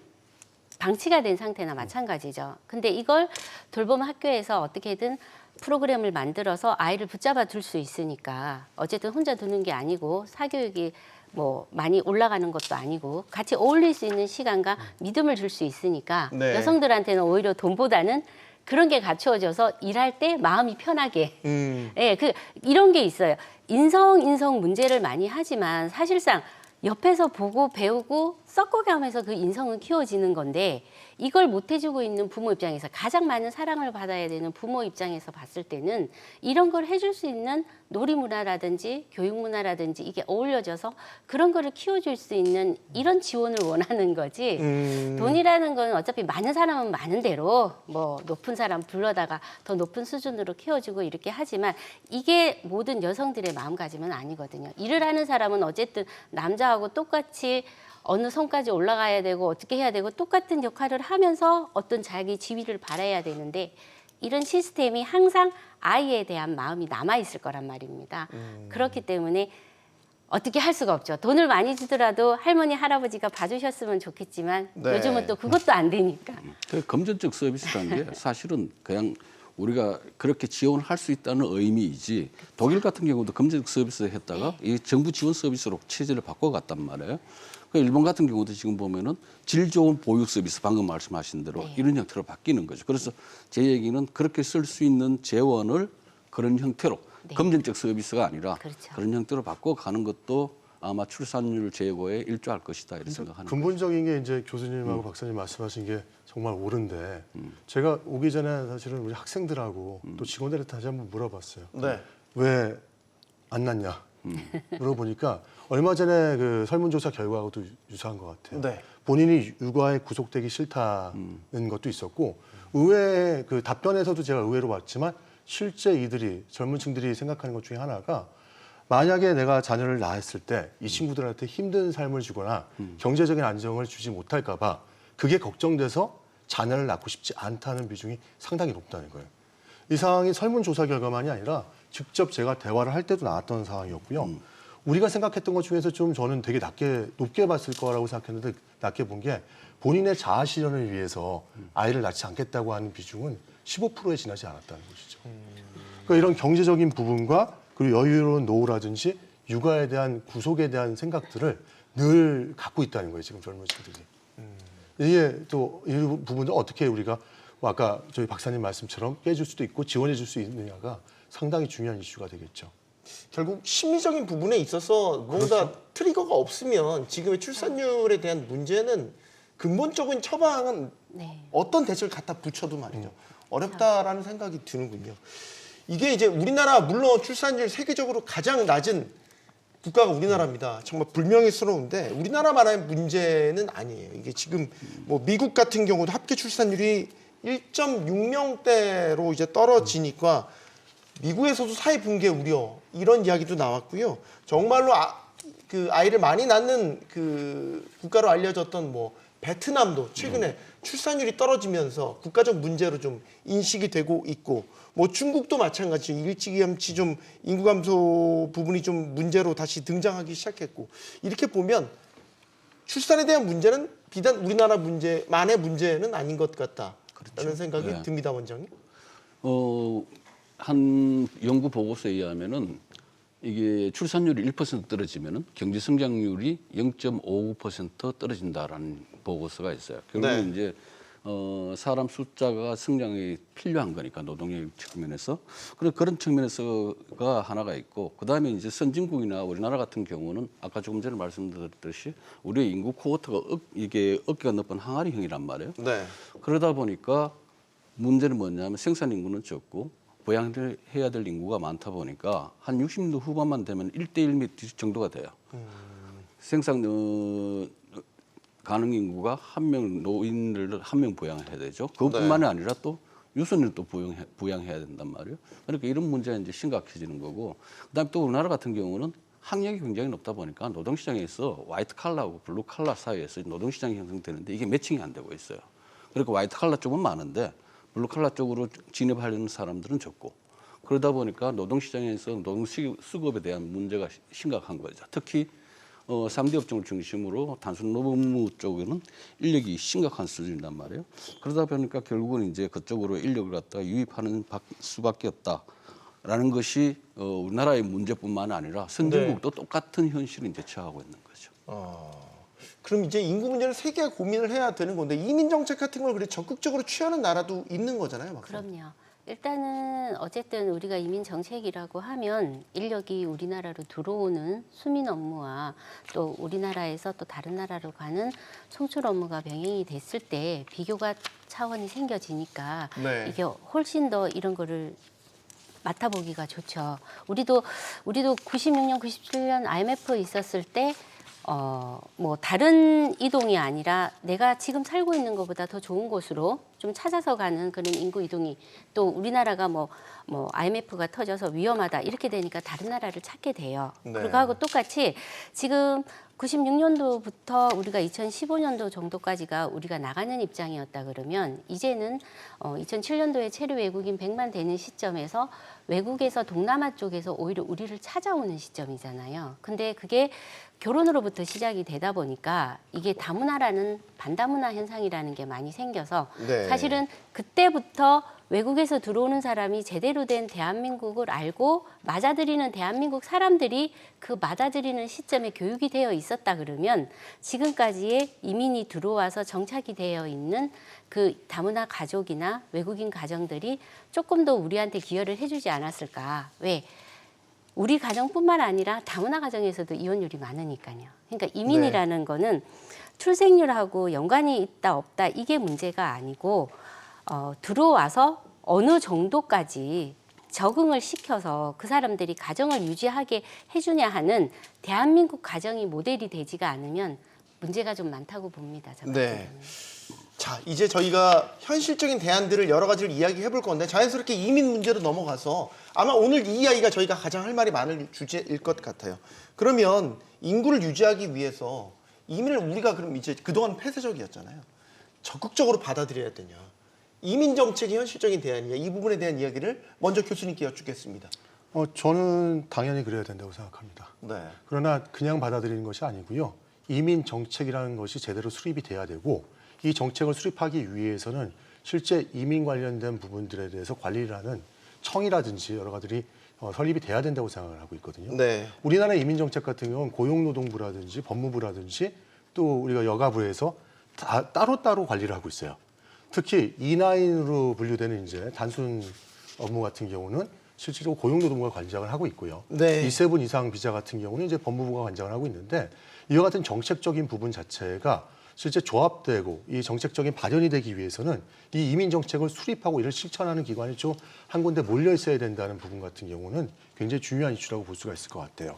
Speaker 3: 방치가 된 상태나 마찬가지죠. 근데 이걸 돌봄 학교에서 어떻게든 프로그램을 만들어서 아이를 붙잡아 둘 수 있으니까 어쨌든 혼자 두는 게 아니고 사교육이 뭐 많이 올라가는 것도 아니고 같이 어울릴 수 있는 시간과 믿음을 줄 수 있으니까
Speaker 1: 네.
Speaker 3: 여성들한테는 오히려 돈보다는 그런 게 갖추어져서 일할 때 마음이 편하게 예, 이런 게 있어요. 인성 문제를 많이 하지만 사실상 옆에서 보고 배우고 섞어가면서 그 인성은 키워지는 건데 이걸 못 해주고 있는 부모 입장에서 가장 많은 사랑을 받아야 되는 부모 입장에서 봤을 때는 이런 걸 해줄 수 있는 놀이 문화라든지 교육 문화라든지 이게 어울려져서 그런 거를 키워줄 수 있는 이런 지원을 원하는 거지. 돈이라는 건 어차피 많은 사람은 많은 대로 뭐 높은 사람 불러다가 더 높은 수준으로 키워주고 이렇게 하지만 이게 모든 여성들의 마음가짐은 아니거든요. 일을 하는 사람은 어쨌든 남자하고 똑같이 어느 선까지 올라가야 되고 어떻게 해야 되고 똑같은 역할을 하면서 어떤 자기 지위를 바라야 되는데 이런 시스템이 항상 아이에 대한 마음이 남아있을 거란 말입니다. 그렇기 때문에 어떻게 할 수가 없죠. 돈을 많이 주더라도 할머니, 할아버지가 봐주셨으면 좋겠지만
Speaker 1: 네.
Speaker 3: 요즘은 또 그것도 안 되니까.
Speaker 2: 그 금전적 서비스라는 게 사실은 그냥 우리가 그렇게 지원을 할 수 있다는 의미이지 독일 같은 경우도 금전적 서비스를 했다가 이 정부 지원 서비스로 체제를 바꿔갔단 말이에요. 그 일본 같은 경우도 지금 보면은 질 좋은 보육 서비스 방금 말씀하신 대로 이런 형태로 바뀌는 거죠. 그래서 제 얘기는 그렇게 쓸 수 있는 재원을 그런 형태로 금전적 서비스가 아니라
Speaker 3: 그렇죠.
Speaker 2: 그런 형태로 바꿔가는 것도 아마 출산율 제고에 일조할 것이다 이렇게 생각하는 거예요.
Speaker 4: 근본적인 게 이제 교수님하고 박사님 말씀하신 게 정말 옳은데 제가 오기 전에 사실은 우리 학생들하고 또 직원들한테 다시 한번 물어봤어요.
Speaker 1: 네.
Speaker 4: 왜 안 낳냐? 물어보니까 얼마 전에 그 설문조사 결과하고도 유사한 것 같아요.
Speaker 1: 네.
Speaker 4: 본인이 육아에 구속되기 싫다는 것도 있었고 의외의 그 답변에서도 제가 의외로 봤지만 실제 이들이 젊은 층들이 생각하는 것 중에 하나가 만약에 내가 자녀를 낳았을 때 이 친구들한테 힘든 삶을 주거나 경제적인 안정을 주지 못할까 봐 그게 걱정돼서 자녀를 낳고 싶지 않다는 비중이 상당히 높다는 거예요. 이 상황이 설문조사 결과만이 아니라 직접 제가 대화를 할 때도 나왔던 상황이었고요. 우리가 생각했던 것 중에서 좀 저는 되게 높게 봤을 거라고 생각했는데 낮게 본 게 본인의 자아 실현을 위해서 아이를 낳지 않겠다고 하는 비중은 15%에 지나지 않았다는 것이죠. 그러니까 이런 경제적인 부분과 그리고 여유로운 노후라든지 육아에 대한 구속에 대한 생각들을 늘 갖고 있다는 거예요, 지금 젊은 층들이. 이게 또 이 부분을 어떻게 우리가 아까 저희 박사님 말씀처럼 깨줄 수도 있고 지원해 줄 수 있느냐가 상당히 중요한 이슈가 되겠죠.
Speaker 1: 결국 심리적인 부분에 있어서 뭔가 트리거가 없으면 지금의 출산율에 대한 문제는 근본적인 처방은
Speaker 3: 네.
Speaker 1: 어떤 대책을 갖다 붙여도 말이죠. 어렵다라는 생각이 드는군요. 이게 이제 우리나라 물론 출산율 세계적으로 가장 낮은 국가가 우리나라입니다. 정말 불명예스러운데 우리나라만의 문제는 아니에요. 이게 지금 뭐 미국 같은 경우도 합계 출산율이 1.6명대로 이제 떨어지니까 미국에서도 사회 붕괴 우려 이런 이야기도 나왔고요. 정말로 그 아이를 많이 낳는 그 국가로 알려졌던 뭐 베트남도 최근에 출산율이 떨어지면서 국가적 문제로 좀 인식이 되고 있고 뭐 중국도 마찬가지죠. 일찌감치 좀 인구 감소 부분이 좀 문제로 다시 등장하기 시작했고 이렇게 보면 출산에 대한 문제는 비단 우리나라 문제만의 문제는 아닌 것 같다라는 생각이
Speaker 2: 네.
Speaker 1: 듭니다, 원장님.
Speaker 2: 한 연구 보고서에 의하면은 이게 출산율이 1% 떨어지면은 경제 성장률이 0.59% 떨어진다라는 보고서가 있어요. 결국은
Speaker 1: 네.
Speaker 2: 이제 사람 숫자가 성장이 필요한 거니까 노동력 측면에서 그런 측면에서가 하나가 있고 그다음에 이제 선진국이나 우리나라 같은 경우는 아까 조금 전에 말씀드렸듯이 우리의 인구 쿼터가 이게 어깨가 높은 항아리형이란 말이에요.
Speaker 1: 네.
Speaker 2: 그러다 보니까 문제는 뭐냐면 생산 인구는 적고 보양해야 될 인구가 많다 보니까 한 60년대 후반만 되면 1대1 정도가 돼요. 생산 가능 인구가 한 명 노인을 한 명 보양해야 되죠. 그것뿐만이 아니라 또 유선을 또 부양해야 된단 말이에요. 그러니까 이런 문제가 이제 심각해지는 거고 그다음에 또 우리나라 같은 경우는 학력이 굉장히 높다 보니까 노동시장에서 화이트 칼라하고 블루 칼라 사이에서 노동시장이 형성되는데 이게 매칭이 안 되고 있어요. 그러니까 화이트 칼라 쪽은 많은데 블루 칼라 쪽으로 진입하려는 사람들은 적고 그러다 보니까 노동시장에서 노동 수급에 대한 문제가 심각한 거죠. 특히 3대 업종을 중심으로 단순 노무 쪽에는 인력이 심각한 수준이란 말이에요. 그러다 보니까 결국은 이제 그쪽으로 인력을 갖다가 유입하는 수밖에 없다라는 것이 우리나라의 문제뿐만 아니라 선진국도 똑같은 현실을 이제 처하고 있는 거죠.
Speaker 1: 그럼 이제 인구 문제를 세계가 고민을 해야 되는 건데 이민 정책 같은 걸 그래 적극적으로 취하는 나라도 있는 거잖아요, 막상.
Speaker 3: 그럼요. 일단은 어쨌든 우리가 이민 정책이라고 하면 인력이 우리나라로 들어오는 수민 업무와 또 우리나라에서 또 다른 나라로 가는 송출 업무가 병행이 됐을 때 비교가 차원이 생겨지니까
Speaker 1: 네.
Speaker 3: 이게 훨씬 더 이런 거를 맡아보기가 좋죠. 우리도 96년, 97년 IMF 있었을 때 뭐 다른 이동이 아니라 내가 지금 살고 있는 것보다 더 좋은 곳으로 좀 찾아서 가는 그런 인구 이동이 또 우리나라가 뭐 IMF가 터져서 위험하다 이렇게 되니까 다른 나라를 찾게 돼요.
Speaker 1: 네.
Speaker 3: 그거하고 똑같이 지금 96년도부터 우리가 2015년도 정도까지가 우리가 나가는 입장이었다 그러면 이제는 2007년도에 체류 외국인 100만 되는 시점에서 외국에서 동남아 쪽에서 오히려 우리를 찾아오는 시점이잖아요. 근데 그게 결혼으로부터 시작이 되다 보니까 이게 다문화라는 반다문화 현상이라는 게 많이 생겨서
Speaker 1: 네.
Speaker 3: 사실은 그때부터 외국에서 들어오는 사람이 제대로 된 대한민국을 알고 맞아들이는 대한민국 사람들이 그 맞아들이는 시점에 교육이 되어 있었다 그러면 지금까지의 이민이 들어와서 정착이 되어 있는 그 다문화 가족이나 외국인 가정들이 조금 더 우리한테 기여를 해주지 않았을까. 왜? 우리 가정뿐만 아니라 다문화 가정에서도 이혼율이 많으니까요. 그러니까 이민이라는 거는 출생률하고 연관이 있다 없다 이게 문제가 아니고 들어와서 어느 정도까지 적응을 시켜서 그 사람들이 가정을 유지하게 해주냐 하는 대한민국 가정이 모델이 되지가 않으면 문제가 좀 많다고 봅니다. 저 같은
Speaker 1: 네.
Speaker 3: 경우는.
Speaker 1: 자, 이제 저희가 현실적인 대안들을 여러 가지를 이야기해 볼 건데 자연스럽게 이민 문제로 넘어가서 아마 오늘 이 이야기가 저희가 가장 할 말이 많을 주제일 것 같아요. 그러면 인구를 유지하기 위해서 이민을 우리가 그럼 이제 그동안 폐쇄적이었잖아요. 적극적으로 받아들여야 되냐. 이민 정책이 현실적인 대안이냐. 이 부분에 대한 이야기를 먼저 교수님께 여쭙겠습니다.
Speaker 4: 저는 당연히 그래야 된다고 생각합니다.
Speaker 1: 네.
Speaker 4: 그러나 그냥 받아들이는 것이 아니고요. 이민 정책이라는 것이 제대로 수립이 돼야 되고 이 정책을 수립하기 위해서는 실제 이민 관련된 부분들에 대해서 관리를 하는 청이라든지 여러 가지들이 설립이 돼야 된다고 생각을 하고 있거든요.
Speaker 1: 네.
Speaker 4: 우리나라 이민 정책 같은 경우는 고용노동부라든지 법무부라든지 또 우리가 여가부에서 따로따로 관리를 하고 있어요. 특히 E9으로 분류되는 이제 단순 업무 같은 경우는 실질적으로 고용노동부가 관장을 하고 있고요.
Speaker 1: 네.
Speaker 4: E7 이상 비자 같은 경우는 이제 법무부가 관장을 하고 있는데 이와 같은 정책적인 부분 자체가 실제 조합되고 이 정책적인 발현이 되기 위해서는 이 이민 정책을 수립하고 이를 실천하는 기관이 좀 한 군데 몰려 있어야 된다는 부분 같은 경우는 굉장히 중요한 이슈라고 볼 수가 있을 것 같아요.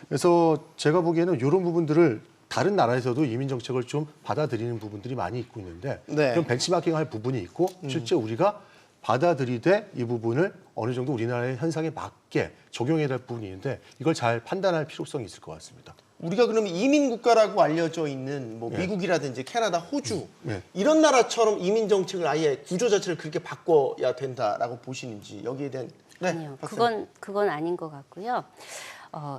Speaker 4: 그래서 제가 보기에는 이런 부분들을 다른 나라에서도 이민 정책을 좀 받아들이는 부분들이 많이 있고 있는데
Speaker 1: 네.
Speaker 4: 그런 벤치마킹할 부분이 있고 실제 우리가 받아들이되 이 부분을 어느 정도 우리나라의 현상에 맞게 적용해야 될 부분이 있는데 이걸 잘 판단할 필요성이 있을 것 같습니다.
Speaker 1: 우리가 그러면 이민 국가라고 알려져 있는 뭐
Speaker 4: 네.
Speaker 1: 미국이라든지 캐나다, 호주
Speaker 4: 네.
Speaker 1: 이런 나라처럼 이민 정책을 아예 구조 자체를 그렇게 바꿔야 된다라고 보시는지 여기에 대한
Speaker 3: 아니요,
Speaker 1: 박사님.
Speaker 3: 그건 아닌 것 같고요.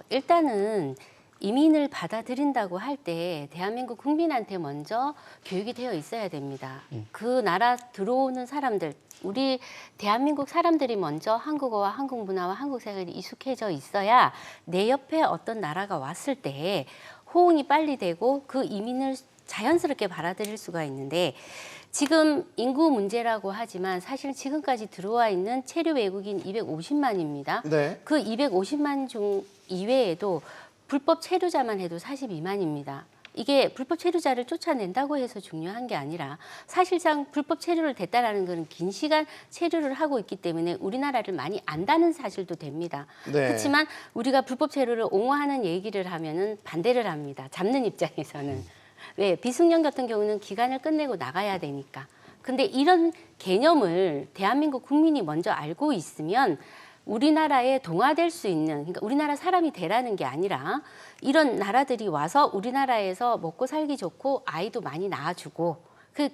Speaker 3: 일단은 이민을 받아들인다고 할 때 대한민국 국민한테 먼저 교육이 되어 있어야 됩니다. 그 나라 들어오는 사람들, 우리 대한민국 사람들이 먼저 한국어와 한국 문화와 한국 생활이 익숙해져 있어야 내 옆에 어떤 나라가 왔을 때 호응이 빨리 되고 그 이민을 자연스럽게 받아들일 수가 있는데 지금 인구 문제라고 하지만 사실 지금까지 들어와 있는 체류 외국인 250만입니다.
Speaker 1: 네.
Speaker 3: 그 250만 중 이외에도 불법 체류자만 해도 42만입니다. 이게 불법 체류자를 쫓아낸다고 해서 중요한 게 아니라 사실상 불법 체류를 됐다라는 것은 긴 시간 체류를 하고 있기 때문에 우리나라를 많이 안다는 사실도 됩니다.
Speaker 1: 네.
Speaker 3: 그렇지만 우리가 불법 체류를 옹호하는 얘기를 하면은 반대를 합니다. 잡는 입장에서는. 왜? 비숙련 같은 경우는 기간을 끝내고 나가야 되니까. 근데 이런 개념을 대한민국 국민이 먼저 알고 있으면 우리나라에 동화될 수 있는, 그러니까 우리나라 사람이 되라는 게 아니라 이런 나라들이 와서 우리나라에서 먹고 살기 좋고 아이도 많이 낳아주고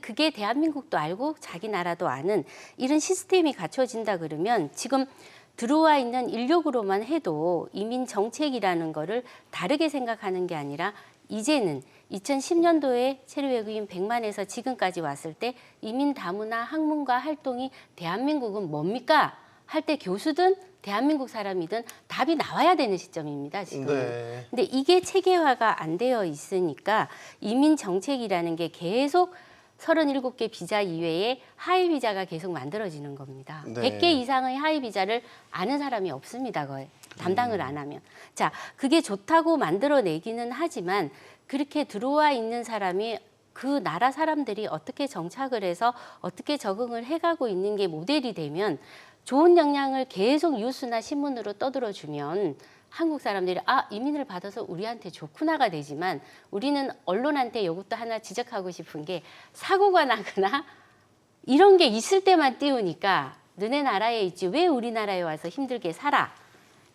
Speaker 3: 그게 대한민국도 알고 자기 나라도 아는 이런 시스템이 갖춰진다 그러면 지금 들어와 있는 인력으로만 해도 이민 정책이라는 거를 다르게 생각하는 게 아니라 이제는 2010년도에 체류 외국인 100만에서 지금까지 왔을 때 이민 다문화 학문과 활동이 대한민국은 뭡니까? 할 때 교수든 대한민국 사람이든 답이 나와야 되는 시점입니다, 지금.
Speaker 1: 네.
Speaker 3: 근데 이게 체계화가 안 되어 있으니까 이민 정책이라는 게 계속 37개 비자 이외에 하위 비자가 계속 만들어지는 겁니다.
Speaker 1: 네.
Speaker 3: 100개 이상의 하위 비자를 아는 사람이 없습니다. 거의 담당을 안 하면. 자, 그게 좋다고 만들어내기는 하지만 그렇게 들어와 있는 사람이 그 나라 사람들이 어떻게 정착을 해서 어떻게 적응을 해가고 있는 게 모델이 되면 좋은 영향을 계속 뉴스나 신문으로 떠들어주면 한국 사람들이 이민을 받아서 우리한테 좋구나가 되지만 우리는 언론한테 이것도 하나 지적하고 싶은 게 사고가 나거나 이런 게 있을 때만 띄우니까 너네 나라에 있지 왜 우리나라에 와서 힘들게 살아.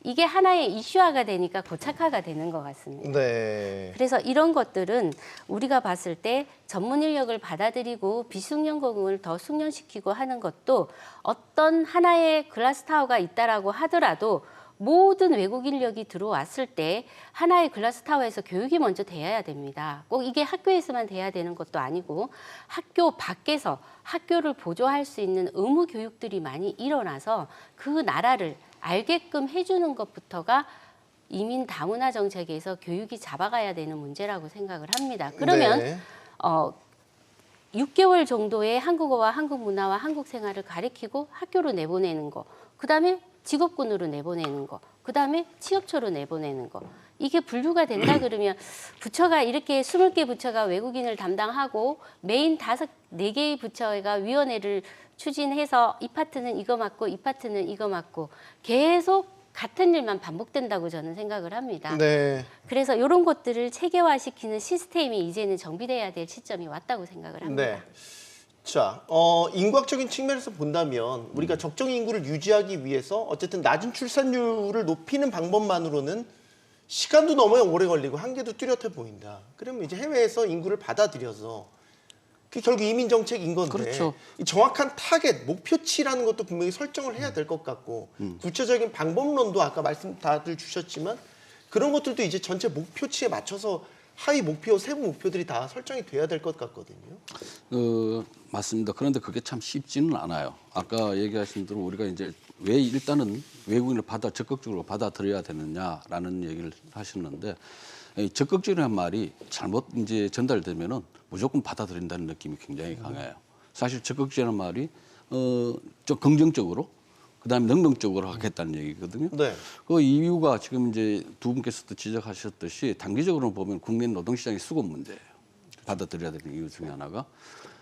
Speaker 3: 이게 하나의 이슈화가 되니까 고착화가 되는 것 같습니다.
Speaker 1: 네.
Speaker 3: 그래서 이런 것들은 우리가 봤을 때 전문 인력을 받아들이고 비숙련공을 더 숙련시키고 하는 것도 어떤 하나의 클래스타워가 있다라고 하더라도 모든 외국 인력이 들어왔을 때 하나의 클래스타워에서 교육이 먼저 돼야 됩니다. 꼭 이게 학교에서만 돼야 되는 것도 아니고 학교 밖에서 학교를 보조할 수 있는 의무 교육들이 많이 일어나서 그 나라를 알게끔 해주는 것부터가 이민 다문화 정책에서 교육이 잡아가야 되는 문제라고 생각을 합니다. 그러면
Speaker 1: 네.
Speaker 3: 6개월 정도의 한국어와 한국 문화와 한국 생활을 가르치고 학교로 내보내는 거, 그다음에 직업군으로 내보내는 거, 그다음에 취업처로 내보내는 거. 이게 분류가 된다 그러면 부처가 이렇게 20개 부처가 외국인을 담당하고 메인 4개의 부처가 위원회를 추진해서 이 파트는 이거 맡고 이 파트는 이거 맡고 계속 같은 일만 반복된다고 저는 생각을 합니다.
Speaker 1: 네.
Speaker 3: 그래서 이런 것들을 체계화시키는 시스템이 이제는 정비돼야 될 시점이 왔다고 생각을 합니다.
Speaker 1: 네. 자, 인구학적인 측면에서 본다면 우리가 적정 인구를 유지하기 위해서 어쨌든 낮은 출산율을 높이는 방법만으로는 시간도 너무 오래 걸리고 한계도 뚜렷해 보인다. 그러면 이제 해외에서 인구를 받아들여서 그게 결국 이민 정책인 건데
Speaker 2: 그렇죠.
Speaker 1: 이 정확한 타겟, 목표치라는 것도 분명히 설정을 해야 될 것 같고 구체적인 방법론도 아까 말씀 다들 주셨지만 그런 것들도 이제 전체 목표치에 맞춰서 하위 목표, 세부 목표들이 다 설정이 돼야 될 것 같거든요.
Speaker 2: 맞습니다. 그런데 그게 참 쉽지는 않아요. 아까 얘기하신 대로 우리가 이제 왜 일단은 외국인을 적극적으로 받아들여야 되느냐라는 얘기를 하셨는데 이 적극적이라는 말이 잘못 이제 전달되면은 무조건 받아들인다는 느낌이 굉장히 강해요. 사실 적극적이라는 말이 좀 긍정적으로 그다음에 능동적으로 하겠다는 얘기거든요.
Speaker 1: 네.
Speaker 2: 그 이유가 지금 이제 두 분께서도 지적하셨듯이 단기적으로 보면 국내 노동시장의 수급 문제예요. 받아들여야 되는 이유 중에 하나가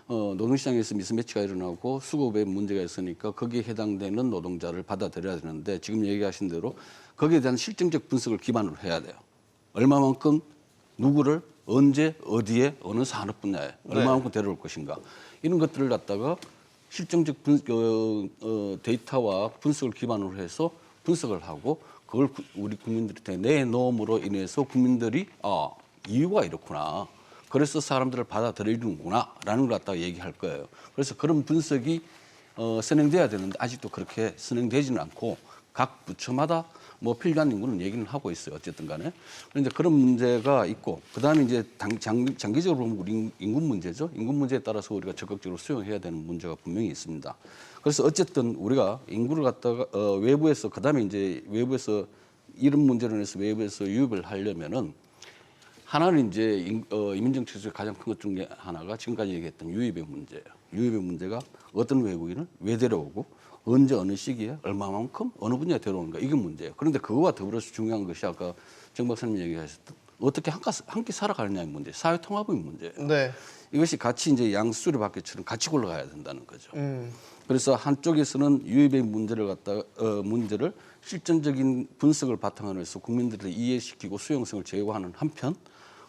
Speaker 2: 노동시장에서 미스매치가 일어나고 수급에 문제가 있으니까 거기에 해당되는 노동자를 받아들여야 되는데 지금 얘기하신 대로 거기에 대한 실증적 분석을 기반으로 해야 돼요. 얼마만큼 누구를 언제 어디에 어느 산업 분야에 얼마만큼 데려올 것인가 이런 것들을 갖다가 실증적 데이터와 분석을 기반으로 해서 분석을 하고 그걸 우리 국민들한테 내놓음으로 인해서 국민들이 이유가 이렇구나. 그래서 사람들을 받아들이는구나라는 걸 갖다가 얘기할 거예요. 그래서 그런 분석이 선행돼야 되는데 아직도 그렇게 선행되지는 않고 각 부처마다 뭐 필요한 인구는 얘기는 하고 있어요. 어쨌든 간에. 그런데 그런 문제가 있고 그다음에 이제 장기적으로 보면 우리 인구 문제죠. 인구 문제에 따라서 우리가 적극적으로 수용해야 되는 문제가 분명히 있습니다. 그래서 어쨌든 우리가 인구를 갖다가 외부에서 그다음에 이제 외부에서 이런 문제로 인해서 외부에서 유입을 하려면은 하나는 이제 이민 정책에서 가장 큰 것 중에 하나가 지금까지 얘기했던 유입의 문제예요. 유입의 문제가 어떤 외국인을 왜 데려오고 언제 어느 시기에 얼마만큼 어느 분야에 데려오는가 이게 문제예요. 그런데 그거와 더불어서 중요한 것이 아까 정 박사님 얘기하셨던 어떻게 함께 살아가느냐의 문제, 사회 통합의 문제예요.
Speaker 1: 네.
Speaker 2: 이것이 같이 이제 양수리 바퀴처럼 같이 굴러가야 된다는 거죠. 그래서 한쪽에서는 유입의 문제를 갖다가 문제를 실전적인 분석을 바탕으로 해서 국민들을 이해시키고 수용성을 제고하는 한편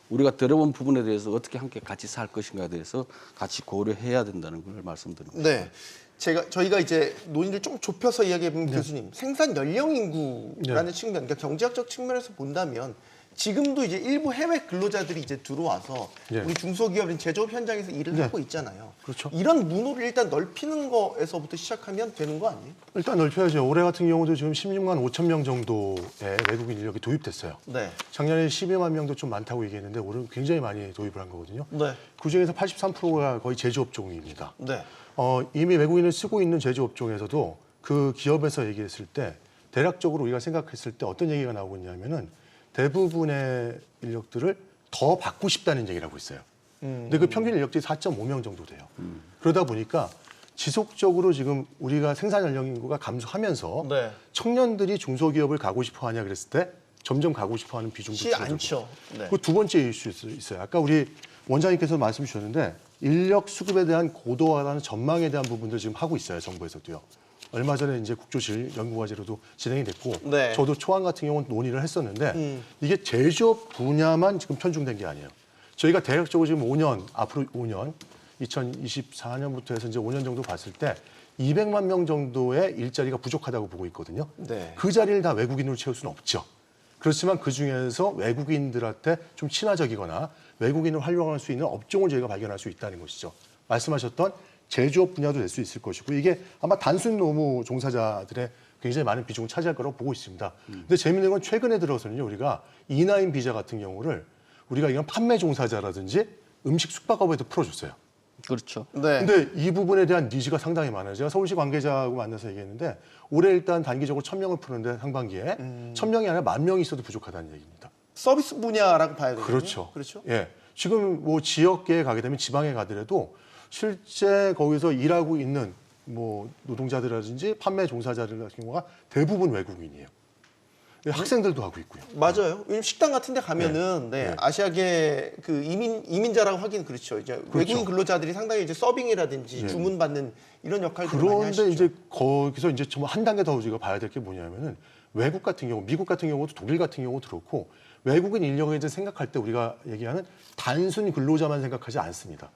Speaker 2: 우리가 들어본 부분에 대해서 어떻게 함께 같이 살 것인가에 대해서 같이 고려해야 된다는 걸 말씀드립니다.
Speaker 1: 네. 저희가 이제 논의를 좀 좁혀서 이야기해보면 교수님 생산 연령 인구라는 측면, 그러니까 경제학적 측면에서 본다면 지금도 이제 일부 해외 근로자들이 이제 들어와서 우리 중소기업인 제조업 현장에서 일을 하고 있잖아요.
Speaker 4: 그렇죠.
Speaker 1: 이런 문호를 일단 넓히는 거에서부터 시작하면 되는 거 아니에요?
Speaker 4: 일단 넓혀야죠. 올해 같은 경우도 지금 16만 5천 명 정도의 외국인 인력이 도입됐어요.
Speaker 1: 네.
Speaker 4: 작년에 12만 명도 좀 많다고 얘기했는데 올해는 굉장히 많이 도입을 한 거거든요.
Speaker 1: 네.
Speaker 4: 그중에서 83%가 거의 제조업종입니다.
Speaker 1: 네.
Speaker 4: 이미 외국인을 쓰고 있는 제조업종에서도 그 기업에서 얘기했을 때 대략적으로 우리가 생각했을 때 어떤 얘기가 나오고 있냐면은 대부분의 인력들을 더 받고 싶다는 얘기를 하고 있어요. 근데 그 평균 인력들이 4.5명 정도 돼요. 그러다 보니까 지속적으로 지금 우리가 생산 연령 인구가 감소하면서
Speaker 1: 네.
Speaker 4: 청년들이 중소기업을 가고 싶어 하냐 그랬을 때 점점 가고 싶어 하는 비중도
Speaker 1: 쉽지 않죠. 네.
Speaker 4: 그 두 번째 이슈 있어요. 아까 우리 원장님께서 말씀 주셨는데 인력 수급에 대한 고도화라는 전망에 대한 부분들 지금 하고 있어요. 정부에서도요. 얼마 전에 이제 국조실 연구과제로도 진행이 됐고
Speaker 1: 네.
Speaker 4: 저도 초안 같은 경우는 논의를 했었는데 이게 제조업 분야만 지금 편중된 게 아니에요. 저희가 대략적으로 지금 5년 앞으로 5년 2024년부터 해서 이제 5년 정도 봤을 때 200만 명 정도의 일자리가 부족하다고 보고 있거든요.
Speaker 1: 네.
Speaker 4: 그 자리를 다 외국인으로 채울 수는 없죠. 그렇지만 그 중에서 외국인들한테 좀 친화적이거나 외국인을 활용할 수 있는 업종을 저희가 발견할 수 있다는 것이죠. 말씀하셨던 제조업 분야도 될 수 있을 것이고 이게 아마 단순 노무 종사자들의 굉장히 많은 비중을 차지할 거라고 보고 있습니다. 근데 재밌는 건 최근에 들어서는요. 우리가 E9 비자 같은 경우를 우리가 이런 판매 종사자라든지 음식 숙박업에도 풀어줬어요.
Speaker 2: 그렇죠.
Speaker 1: 네.
Speaker 4: 근데 이 부분에 대한 니즈가 상당히 많아요. 제가 서울시 관계자하고 만나서 얘기했는데 올해 일단 단기적으로 1,000명을 푸는데 상반기에 1,000명이 아니라 10,000명이 있어도 부족하다는 얘기입니다.
Speaker 1: 서비스 분야라고 봐야 되거든요.
Speaker 4: 그렇죠.
Speaker 1: 그렇죠.
Speaker 4: 예. 지금 뭐 지역계에 가게 되면 지방에 가더라도 실제 거기서 일하고 있는 뭐 노동자들이라든지 판매 종사자들 같은 경우가 대부분 외국인이에요. 학생들도 하고 있고요.
Speaker 1: 맞아요. 왜냐면 식당 같은 데 가면은 네.
Speaker 4: 네.
Speaker 1: 아시아계 그 이민자라고 하긴 그렇죠. 이제 외국인 근로자들이 상당히 이제 서빙이라든지 주문 받는 이런 역할들을 많이
Speaker 4: 그런데
Speaker 1: 하시죠.
Speaker 4: 이제 거기서 이제 좀 한 단계 더 우리가 봐야 될 게 뭐냐면은 외국 같은 경우, 미국 같은 경우도 독일 같은 경우도 그렇고 외국인 인력에 대해 생각할 때 우리가 얘기하는 단순 근로자만 생각하지 않습니다.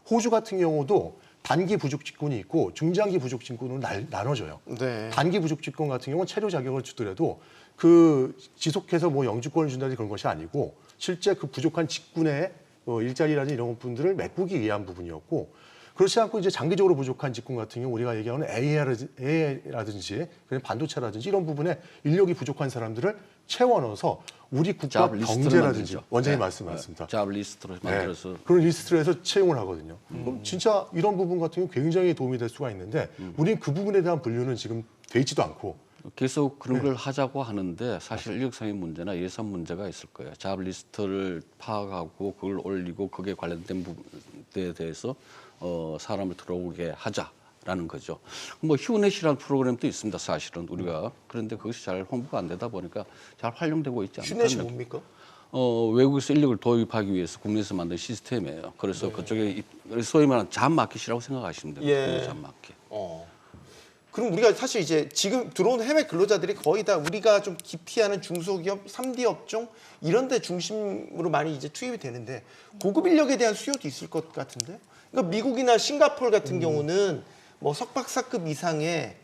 Speaker 4: 호주 같은 경우도 단기 부족 직군이 있고 중장기 부족 직군으로 나눠져요.
Speaker 1: 네.
Speaker 4: 단기 부족 직군 같은 경우는 체류 자격을 주더라도 그 지속해서 뭐 영주권을 준다든지 그런 것이 아니고 실제 그 부족한 직군의 일자리라든지 이런 분들을 메꾸기 위한 부분이었고 그렇지 않고 이제 장기적으로 부족한 직군 같은 경우 우리가 얘기하는 AI라든지 그냥 반도체라든지 이런 부분에 인력이 부족한 사람들을 채워 넣어서 우리 국가
Speaker 2: 잡 리스트를
Speaker 4: 경제라든지
Speaker 2: 만들죠.
Speaker 4: 원장님
Speaker 2: 네.
Speaker 4: 말씀 맞습니다.
Speaker 2: 잡 리스트로 만들어서
Speaker 4: 그런 리스트를 해서 채용을 하거든요. 그럼 진짜 이런 부분 같은 경우 굉장히 도움이 될 수가 있는데 우리는 그 부분에 대한 분류는 지금 돼 있지도 않고
Speaker 2: 계속 그런 걸 하자고 하는데 사실 인력상의 문제나 예산 문제가 있을 거예요. 잡 리스트를 파악하고 그걸 올리고 그게 관련된 부분에 대해서 사람을 들어오게 하자라는 거죠. 뭐 휴넷이라는 프로그램도 있습니다. 사실은 우리가 그런데 그것이 잘 홍보가 안 되다 보니까 잘 활용되고 있지 않다는
Speaker 1: 휴넷이 뭡니까?
Speaker 2: 외국에서 인력을 도입하기 위해서 국내에서 만든 시스템이에요. 그래서 그쪽에 소위 말하는 잡마켓이라고 생각하시면 됩니다.
Speaker 1: 예.
Speaker 2: 국내 잡마켓.
Speaker 1: 그럼 우리가 사실 이제 지금 들어온 해외 근로자들이 거의 다 우리가 좀 기피하는 중소기업, 3D 업종 이런 데 중심으로 많이 이제 투입이 되는데 고급 인력에 대한 수요도 있을 것 같은데. 그러니까 미국이나 싱가포르 같은 경우는 뭐 석박사급 이상의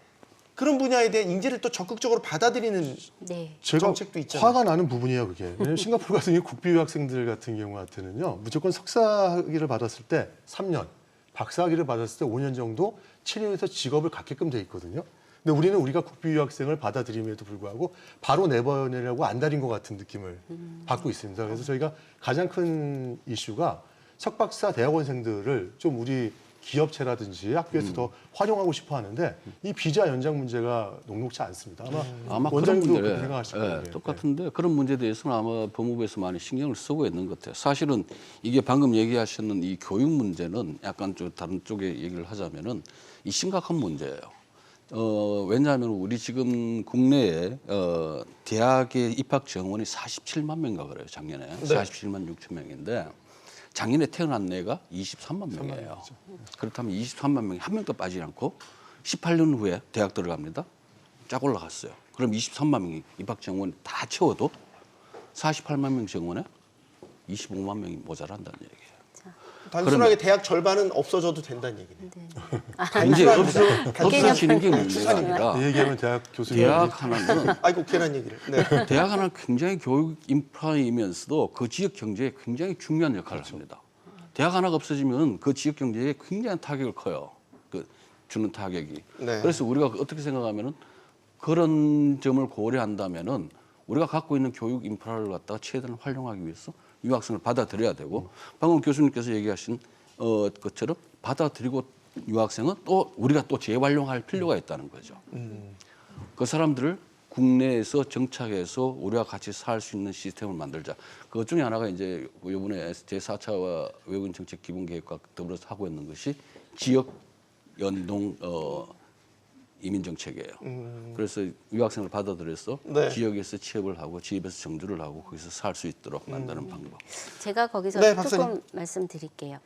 Speaker 1: 그런 분야에 대한 인재를 또 적극적으로 받아들이는
Speaker 3: 네.
Speaker 4: 제가
Speaker 1: 정책도 있잖아요.
Speaker 4: 화가 나는 부분이에요, 그게. 왜냐면 싱가포르 같은 경우 국비 학생들 같은 경우 같은는요, 무조건 석사학위를 받았을 때 3년, 박사학위를 받았을 때 5년 정도 치료해서 직업을 갖게끔 돼 있거든요. 근데 우리는 우리가 국비 유학생을 받아들임에도 불구하고 바로 내보내려고 안달인 것 같은 느낌을 받고 있습니다. 그래서 저희가 가장 큰 이슈가 석박사 대학원생들을 좀 우리 기업체라든지 학교에서 더 활용하고 싶어 하는데 이 비자 연장 문제가 녹록치 않습니다.
Speaker 2: 아마 그런
Speaker 4: 원장님도
Speaker 2: 문제
Speaker 4: 그렇게 생각하실 거예요.
Speaker 2: 똑같은데 그런 문제에 대해서는 아마 법무부에서 많이 신경을 쓰고 있는 것 같아요. 사실은 이게 방금 얘기하셨는 이 교육 문제는 약간 좀 다른 쪽에 얘기를 하자면은 이 심각한 문제예요. 왜냐하면 우리 지금 국내에 대학의 입학 정원이 47만 명인가 그래요. 작년에 47만 6천 명인데 작년에 태어난 애가 23만 명이에요. 그렇다면 23만 명이 한 명도 빠지지 않고 18년 후에 대학 들어갑니다. 쫙 올라갔어요. 그럼 23만 명이 입학 정원 다 채워도 48만 명 정원에 25만 명이 모자란다는 얘기예요.
Speaker 1: 단순하게 대학 절반은 없어져도 된다는 얘기네요.
Speaker 2: 이제
Speaker 1: 단순합니다.
Speaker 2: 없어지는 게 문제가 아니라
Speaker 4: 이 얘기하면 대학 교수님
Speaker 2: 대학 하나는
Speaker 1: 아이고 괜한 얘기를. 네.
Speaker 2: 대학 하나는 굉장히 교육 인프라이면서도 그 지역 경제에 굉장히 중요한 역할을 합니다. 대학 하나가 없어지면 그 지역 경제에 굉장한 타격을 커요. 그 주는 타격이.
Speaker 1: 네.
Speaker 2: 그래서 우리가 어떻게 생각하면은 그런 점을 고려한다면은 우리가 갖고 있는 교육 인프라를 갖다가 최대한 활용하기 위해서 유학생을 받아들여야 되고 방금 교수님께서 얘기하신 것처럼 받아들이고 유학생은 또 우리가 또 재활용할 필요가 있다는 거죠. 그 사람들을 국내에서 정착해서 우리와 같이 살 수 있는 시스템을 만들자. 그것 중에 하나가 이제 이번에 제4차 외국인 정책 기본 계획과 더불어서 하고 있는 것이 지역 연동 이민 정책이에요. 그래서 유학생을 받아들여서
Speaker 1: 네.
Speaker 2: 지역에서 취업을 하고 집에서 정주를 하고 거기서 살 수 있도록 만드는 방법.
Speaker 3: 제가 거기서
Speaker 1: 네, 박사님.
Speaker 3: 조금 말씀드릴게요.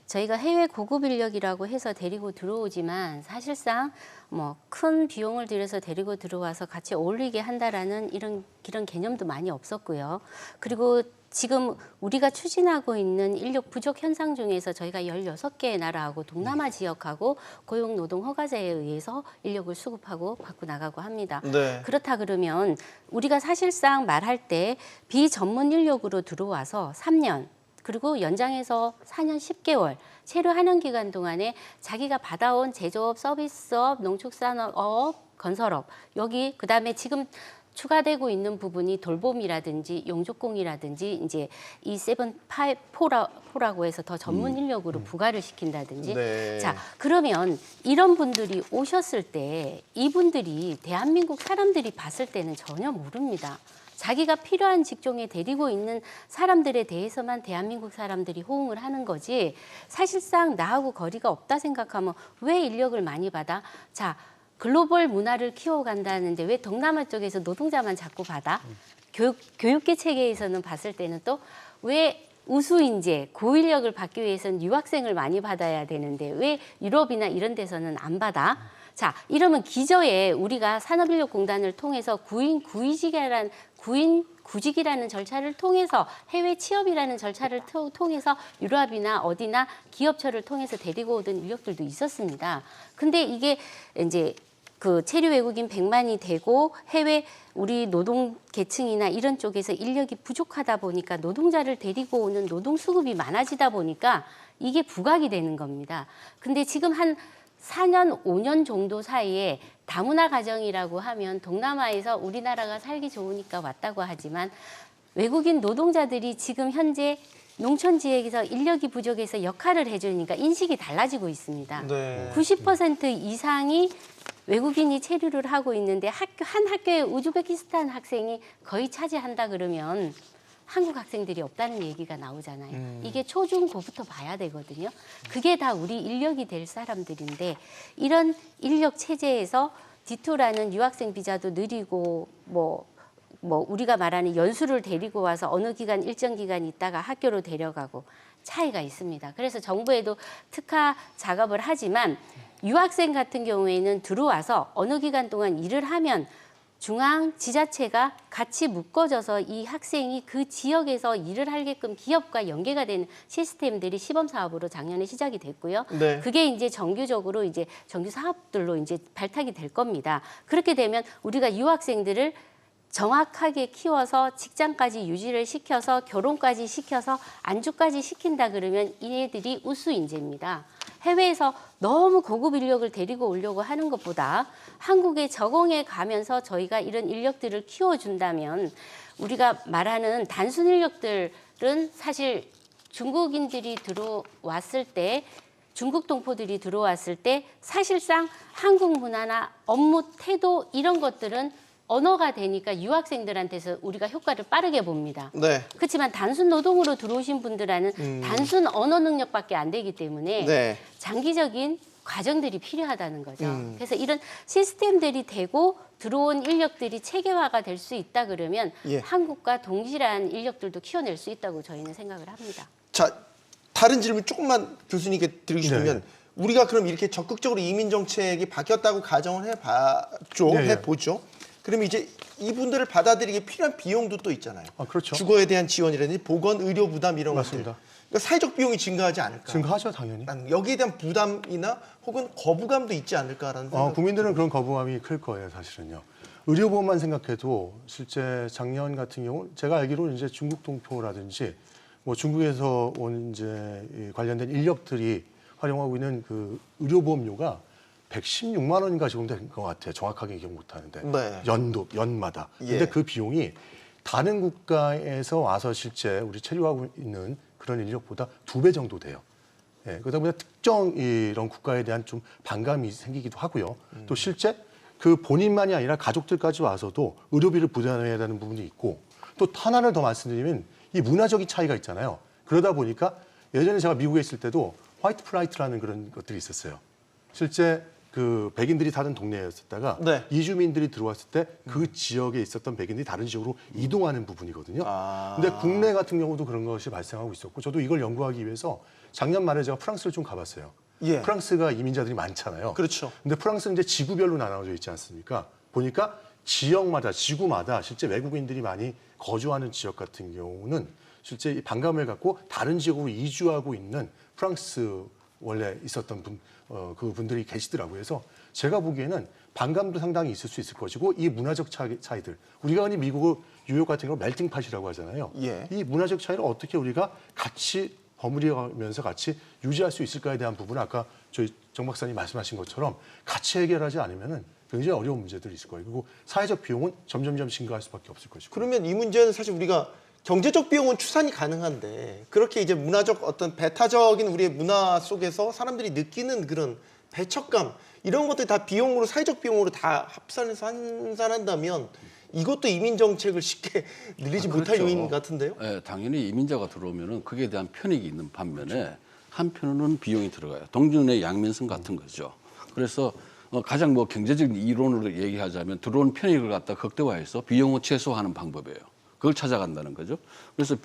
Speaker 3: 저희가 해외 고급 인력이라고 해서 데리고 들어오지만 사실상 뭐 큰 비용을 들여서 데리고 들어와서 같이 어울리게 한다라는 이런 개념도 많이 없었고요. 그리고 지금 우리가 추진하고 있는 인력 부족 현상 중에서 저희가 16개의 나라하고 동남아 지역하고 고용노동 허가제에 의해서 인력을 수급하고 받고 나가고 합니다.
Speaker 1: 네.
Speaker 3: 그렇다 그러면 우리가 사실상 말할 때 비전문 인력으로 들어와서 3년 그리고 연장해서 4년 10개월 체류 한원 기간 동안에 자기가 받아온 제조업, 서비스업, 농축산업, 건설업 여기 그다음에 지금 추가되고 있는 부분이 돌봄이라든지 용접공이라든지 이제 이 754라고 해서 더 전문 인력으로 부과를 시킨다든지
Speaker 1: 네.
Speaker 3: 자 그러면 이런 분들이 오셨을 때 이분들이 대한민국 사람들이 봤을 때는 전혀 모릅니다. 자기가 필요한 직종에 데리고 있는 사람들에 대해서만 대한민국 사람들이 호응을 하는 거지 사실상 나하고 거리가 없다 생각하면 왜 인력을 많이 받아? 자 글로벌 문화를 키워간다는데 왜 동남아 쪽에서 노동자만 자꾸 받아? 교육계 체계에서는 봤을 때는 또 왜 우수 인재, 고인력을 받기 위해서는 유학생을 많이 받아야 되는데 왜 유럽이나 이런 데서는 안 받아? 자, 이러면 기저에 우리가 산업인력공단을 통해서 구직이라는 절차를 통해서 해외 취업이라는 절차를 통해서 유럽이나 어디나 기업처를 통해서 데리고 오던 인력들도 있었습니다. 근데 이게 이제 그 체류 외국인 100만이 되고 해외 우리 노동 계층이나 이런 쪽에서 인력이 부족하다 보니까 노동자를 데리고 오는 노동 수급이 많아지다 보니까 이게 부각이 되는 겁니다. 근데 지금 한 4년, 5년 정도 사이에 다문화 가정이라고 하면 동남아에서 우리나라가 살기 좋으니까 왔다고 하지만 외국인 노동자들이 지금 현재 농촌 지역에서 인력이 부족해서 역할을 해주니까 인식이 달라지고 있습니다.
Speaker 1: 네.
Speaker 3: 90% 이상이 외국인이 체류를 하고 있는데 한 학교에 우즈베키스탄 학생이 거의 차지한다 그러면 한국 학생들이 없다는 얘기가 나오잖아요. 이게 초중고부터 봐야 되거든요. 그게 다 우리 인력이 될 사람들인데 이런 인력 체제에서 D2라는 유학생 비자도 느리고 뭐 우리가 말하는 연수를 데리고 와서 어느 기간 일정 기간 있다가 학교로 데려가고 차이가 있습니다. 그래서 정부에도 특화 작업을 하지만 유학생 같은 경우에는 들어와서 어느 기간 동안 일을 하면 중앙 지자체가 같이 묶어져서 이 학생이 그 지역에서 일을 하게끔 기업과 연계가 되는 시스템들이 시범 사업으로 작년에 시작이 됐고요.
Speaker 1: 네.
Speaker 3: 그게 이제 정규적으로 이제 정규 사업들로 이제 발탁이 될 겁니다. 그렇게 되면 우리가 유학생들을 정확하게 키워서 직장까지 유지를 시켜서 결혼까지 시켜서 안주까지 시킨다 그러면 이네들이 우수 인재입니다. 해외에서 너무 고급 인력을 데리고 오려고 하는 것보다 한국에 적응해 가면서 저희가 이런 인력들을 키워준다면 우리가 말하는 단순 인력들은 사실 중국인들이 들어왔을 때 중국 동포들이 들어왔을 때 사실상 한국 문화나 업무 태도 이런 것들은 언어가 되니까 유학생들한테서 우리가 효과를 빠르게 봅니다.
Speaker 1: 네.
Speaker 3: 그렇지만 단순 노동으로 들어오신 분들은 단순 언어 능력밖에 안 되기 때문에
Speaker 1: 네.
Speaker 3: 장기적인 과정들이 필요하다는 거죠. 그래서 이런 시스템들이 되고 들어온 인력들이 체계화가 될 수 있다 그러면
Speaker 1: 예.
Speaker 3: 한국과 동일한 인력들도 키워낼 수 있다고 저희는 생각을 합니다.
Speaker 1: 자, 다른 질문 조금만 교수님께 드리고 싶으면
Speaker 4: 네.
Speaker 1: 우리가 그럼 이렇게 적극적으로 이민 정책이 바뀌었다고 가정을 해봤죠,
Speaker 4: 네, 네.
Speaker 1: 해보죠. 그러면 이제 이분들을 받아들이기 필요한 비용도 또 있잖아요.
Speaker 4: 아, 그렇죠.
Speaker 1: 주거에 대한 지원이라든지 보건, 의료 부담 이런
Speaker 4: 맞습니다.
Speaker 1: 것들. 그러니까 사회적 비용이 증가하지 않을까.
Speaker 4: 증가하죠, 당연히.
Speaker 1: 난 여기에 대한 부담이나 혹은 거부감도 있지 않을까라는 생각.
Speaker 4: 국민들은 그런 거부감이 클 거예요, 사실은요. 의료보험만 생각해도 실제 작년 같은 경우 제가 알기로는 이제 중국 동포라든지 뭐 중국에서 온 이제 이 관련된 인력들이 활용하고 있는 그 의료보험료가 116만 원인가 지금 된 것 같아요. 정확하게 기억 못 하는데.
Speaker 1: 네.
Speaker 4: 연마다.
Speaker 1: 예.
Speaker 4: 근데 그 비용이 다른 국가에서 와서 실제 우리 체류하고 있는 그런 인력보다 2배 정도 돼요. 예, 그러다 보니 특정 이런 국가에 대한 좀 반감이 생기기도 하고요. 또 실제 그 본인만이 아니라 가족들까지 와서도 의료비를 부담해야 되는 부분이 있고 또 하나를 더 말씀드리면 이 문화적인 차이가 있잖아요. 그러다 보니까 예전에 제가 미국에 있을 때도 화이트 플라이트라는 그런 것들이 있었어요. 실제 그 백인들이 사는 동네였었다가
Speaker 1: 네.
Speaker 4: 이주민들이 들어왔을 때 그 지역에 있었던 백인들이 다른 지역으로 이동하는 부분이거든요.
Speaker 1: 아.
Speaker 4: 근데 국내 같은 경우도 그런 것이 발생하고 있었고 저도 이걸 연구하기 위해서 작년 말에 제가 프랑스를 좀 가봤어요.
Speaker 1: 예.
Speaker 4: 프랑스가 이민자들이 많잖아요.
Speaker 1: 그렇죠.
Speaker 4: 근데 프랑스는 이제 지구별로 나눠져 있지 않습니까? 보니까 지역마다, 지구마다 실제 외국인들이 많이 거주하는 지역 같은 경우는 실제 이 반감을 갖고 다른 지역으로 이주하고 있는 프랑스 원래 있었던 그분들이 계시더라고요. 그래서 제가 보기에는 반감도 상당히 있을 수 있을 것이고 이 문화적 차이들 우리가 흔히 미국 뉴욕 같은 경우 멜팅팟이라고 하잖아요.
Speaker 1: 예.
Speaker 4: 이 문화적 차이를 어떻게 우리가 같이 버무려가면서 같이 유지할 수 있을까에 대한 부분은 아까 저희 정 박사님 말씀하신 것처럼 같이 해결하지 않으면은 굉장히 어려운 문제들이 있을 거예요. 그리고 사회적 비용은 점점점 증가할 수밖에 없을 것이고.
Speaker 1: 그러면 이 문제는 사실 우리가 경제적 비용은 추산이 가능한데 그렇게 이제 문화적 어떤 배타적인 우리의 문화 속에서 사람들이 느끼는 그런 배척감 이런 것들이 다 비용으로 사회적 비용으로 다 합산해서 환산한다면 이것도 이민 정책을 쉽게 늘리지 못할
Speaker 2: 그렇죠.
Speaker 1: 요인 같은데요.
Speaker 2: 예, 당연히 이민자가 들어오면은 그에 대한 편익이 있는 반면에 한편으로는 비용이 들어가요. 동전의 양면성 같은 거죠. 그래서 가장 뭐 경제적인 이론으로 얘기하자면 들어온 편익을 갖다 극대화해서 비용을 최소화하는 방법이에요. 그걸 찾아간다는 거죠. 그래서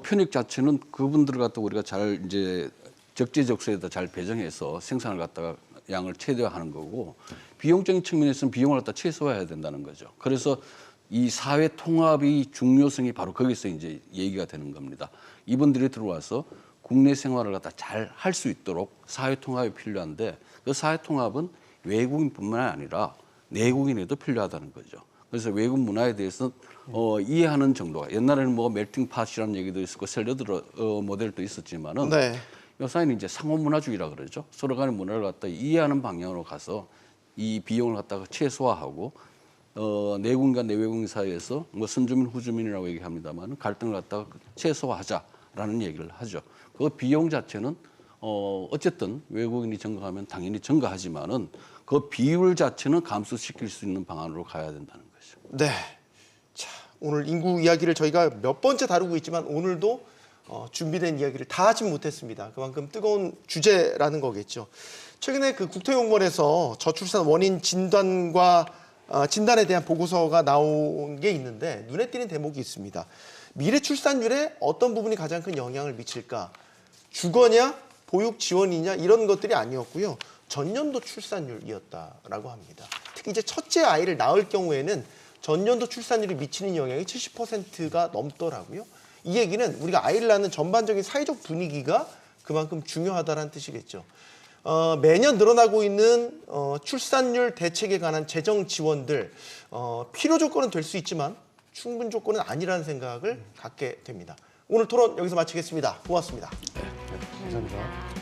Speaker 2: 편익 자체는 그분들을 갖다 우리가 잘 이제 적재적소에다 잘 배정해서 생산을 갖다가 양을 최대화하는 거고 비용적인 측면에서는 비용을 갖다 최소화해야 된다는 거죠. 그래서 이 사회 통합의 중요성이 바로 거기서 이제 얘기가 되는 겁니다. 이분들이 들어와서 국내 생활을 갖다 잘 할 수 있도록 사회 통합이 필요한데 그 사회 통합은 외국인뿐만 아니라 내국인에도 필요하다는 거죠. 그래서 외국 문화에 대해서 이해하는 정도가 옛날에는 뭐 멜팅팟이라는 얘기도 있었고 샐러드 모델도 있었지만은
Speaker 1: 네.
Speaker 2: 요사이는 이제 상호 문화주의라 그러죠. 서로 간의 문화를 갖다 이해하는 방향으로 가서 이 비용을 갖다가 최소화하고 내국인과 내외국인 사이에서 뭐 선주민 후주민이라고 얘기합니다만 갈등을 갖다가 최소화하자라는 얘기를 하죠. 그 비용 자체는 어쨌든 외국인이 증가하면 당연히 증가하지만은 그 비율 자체는 감소시킬 수 있는 방안으로 가야 된다는 거죠.
Speaker 1: 네. 자, 오늘 인구 이야기를 저희가 몇 번째 다루고 있지만 오늘도 준비된 이야기를 다 하진 못했습니다. 그만큼 뜨거운 주제라는 거겠죠. 최근에 그 국토연구원에서 저출산 원인 진단과 진단에 대한 보고서가 나온 게 있는데 눈에 띄는 대목이 있습니다. 미래 출산율에 어떤 부분이 가장 큰 영향을 미칠까? 주거냐, 보육 지원이냐 이런 것들이 아니었고요. 전년도 출산율이었다라고 합니다. 특히 이제 첫째 아이를 낳을 경우에는 전년도 출산율이 미치는 영향이 70%가 넘더라고요. 이 얘기는 우리가 아이를 낳는 전반적인 사회적 분위기가 그만큼 중요하다는 뜻이겠죠. 매년 늘어나고 있는 출산율 대책에 관한 재정 지원들 필요 조건은 될 수 있지만 충분 조건은 아니라는 생각을 갖게 됩니다. 오늘 토론 여기서 마치겠습니다. 고맙습니다.
Speaker 4: 감사합니다.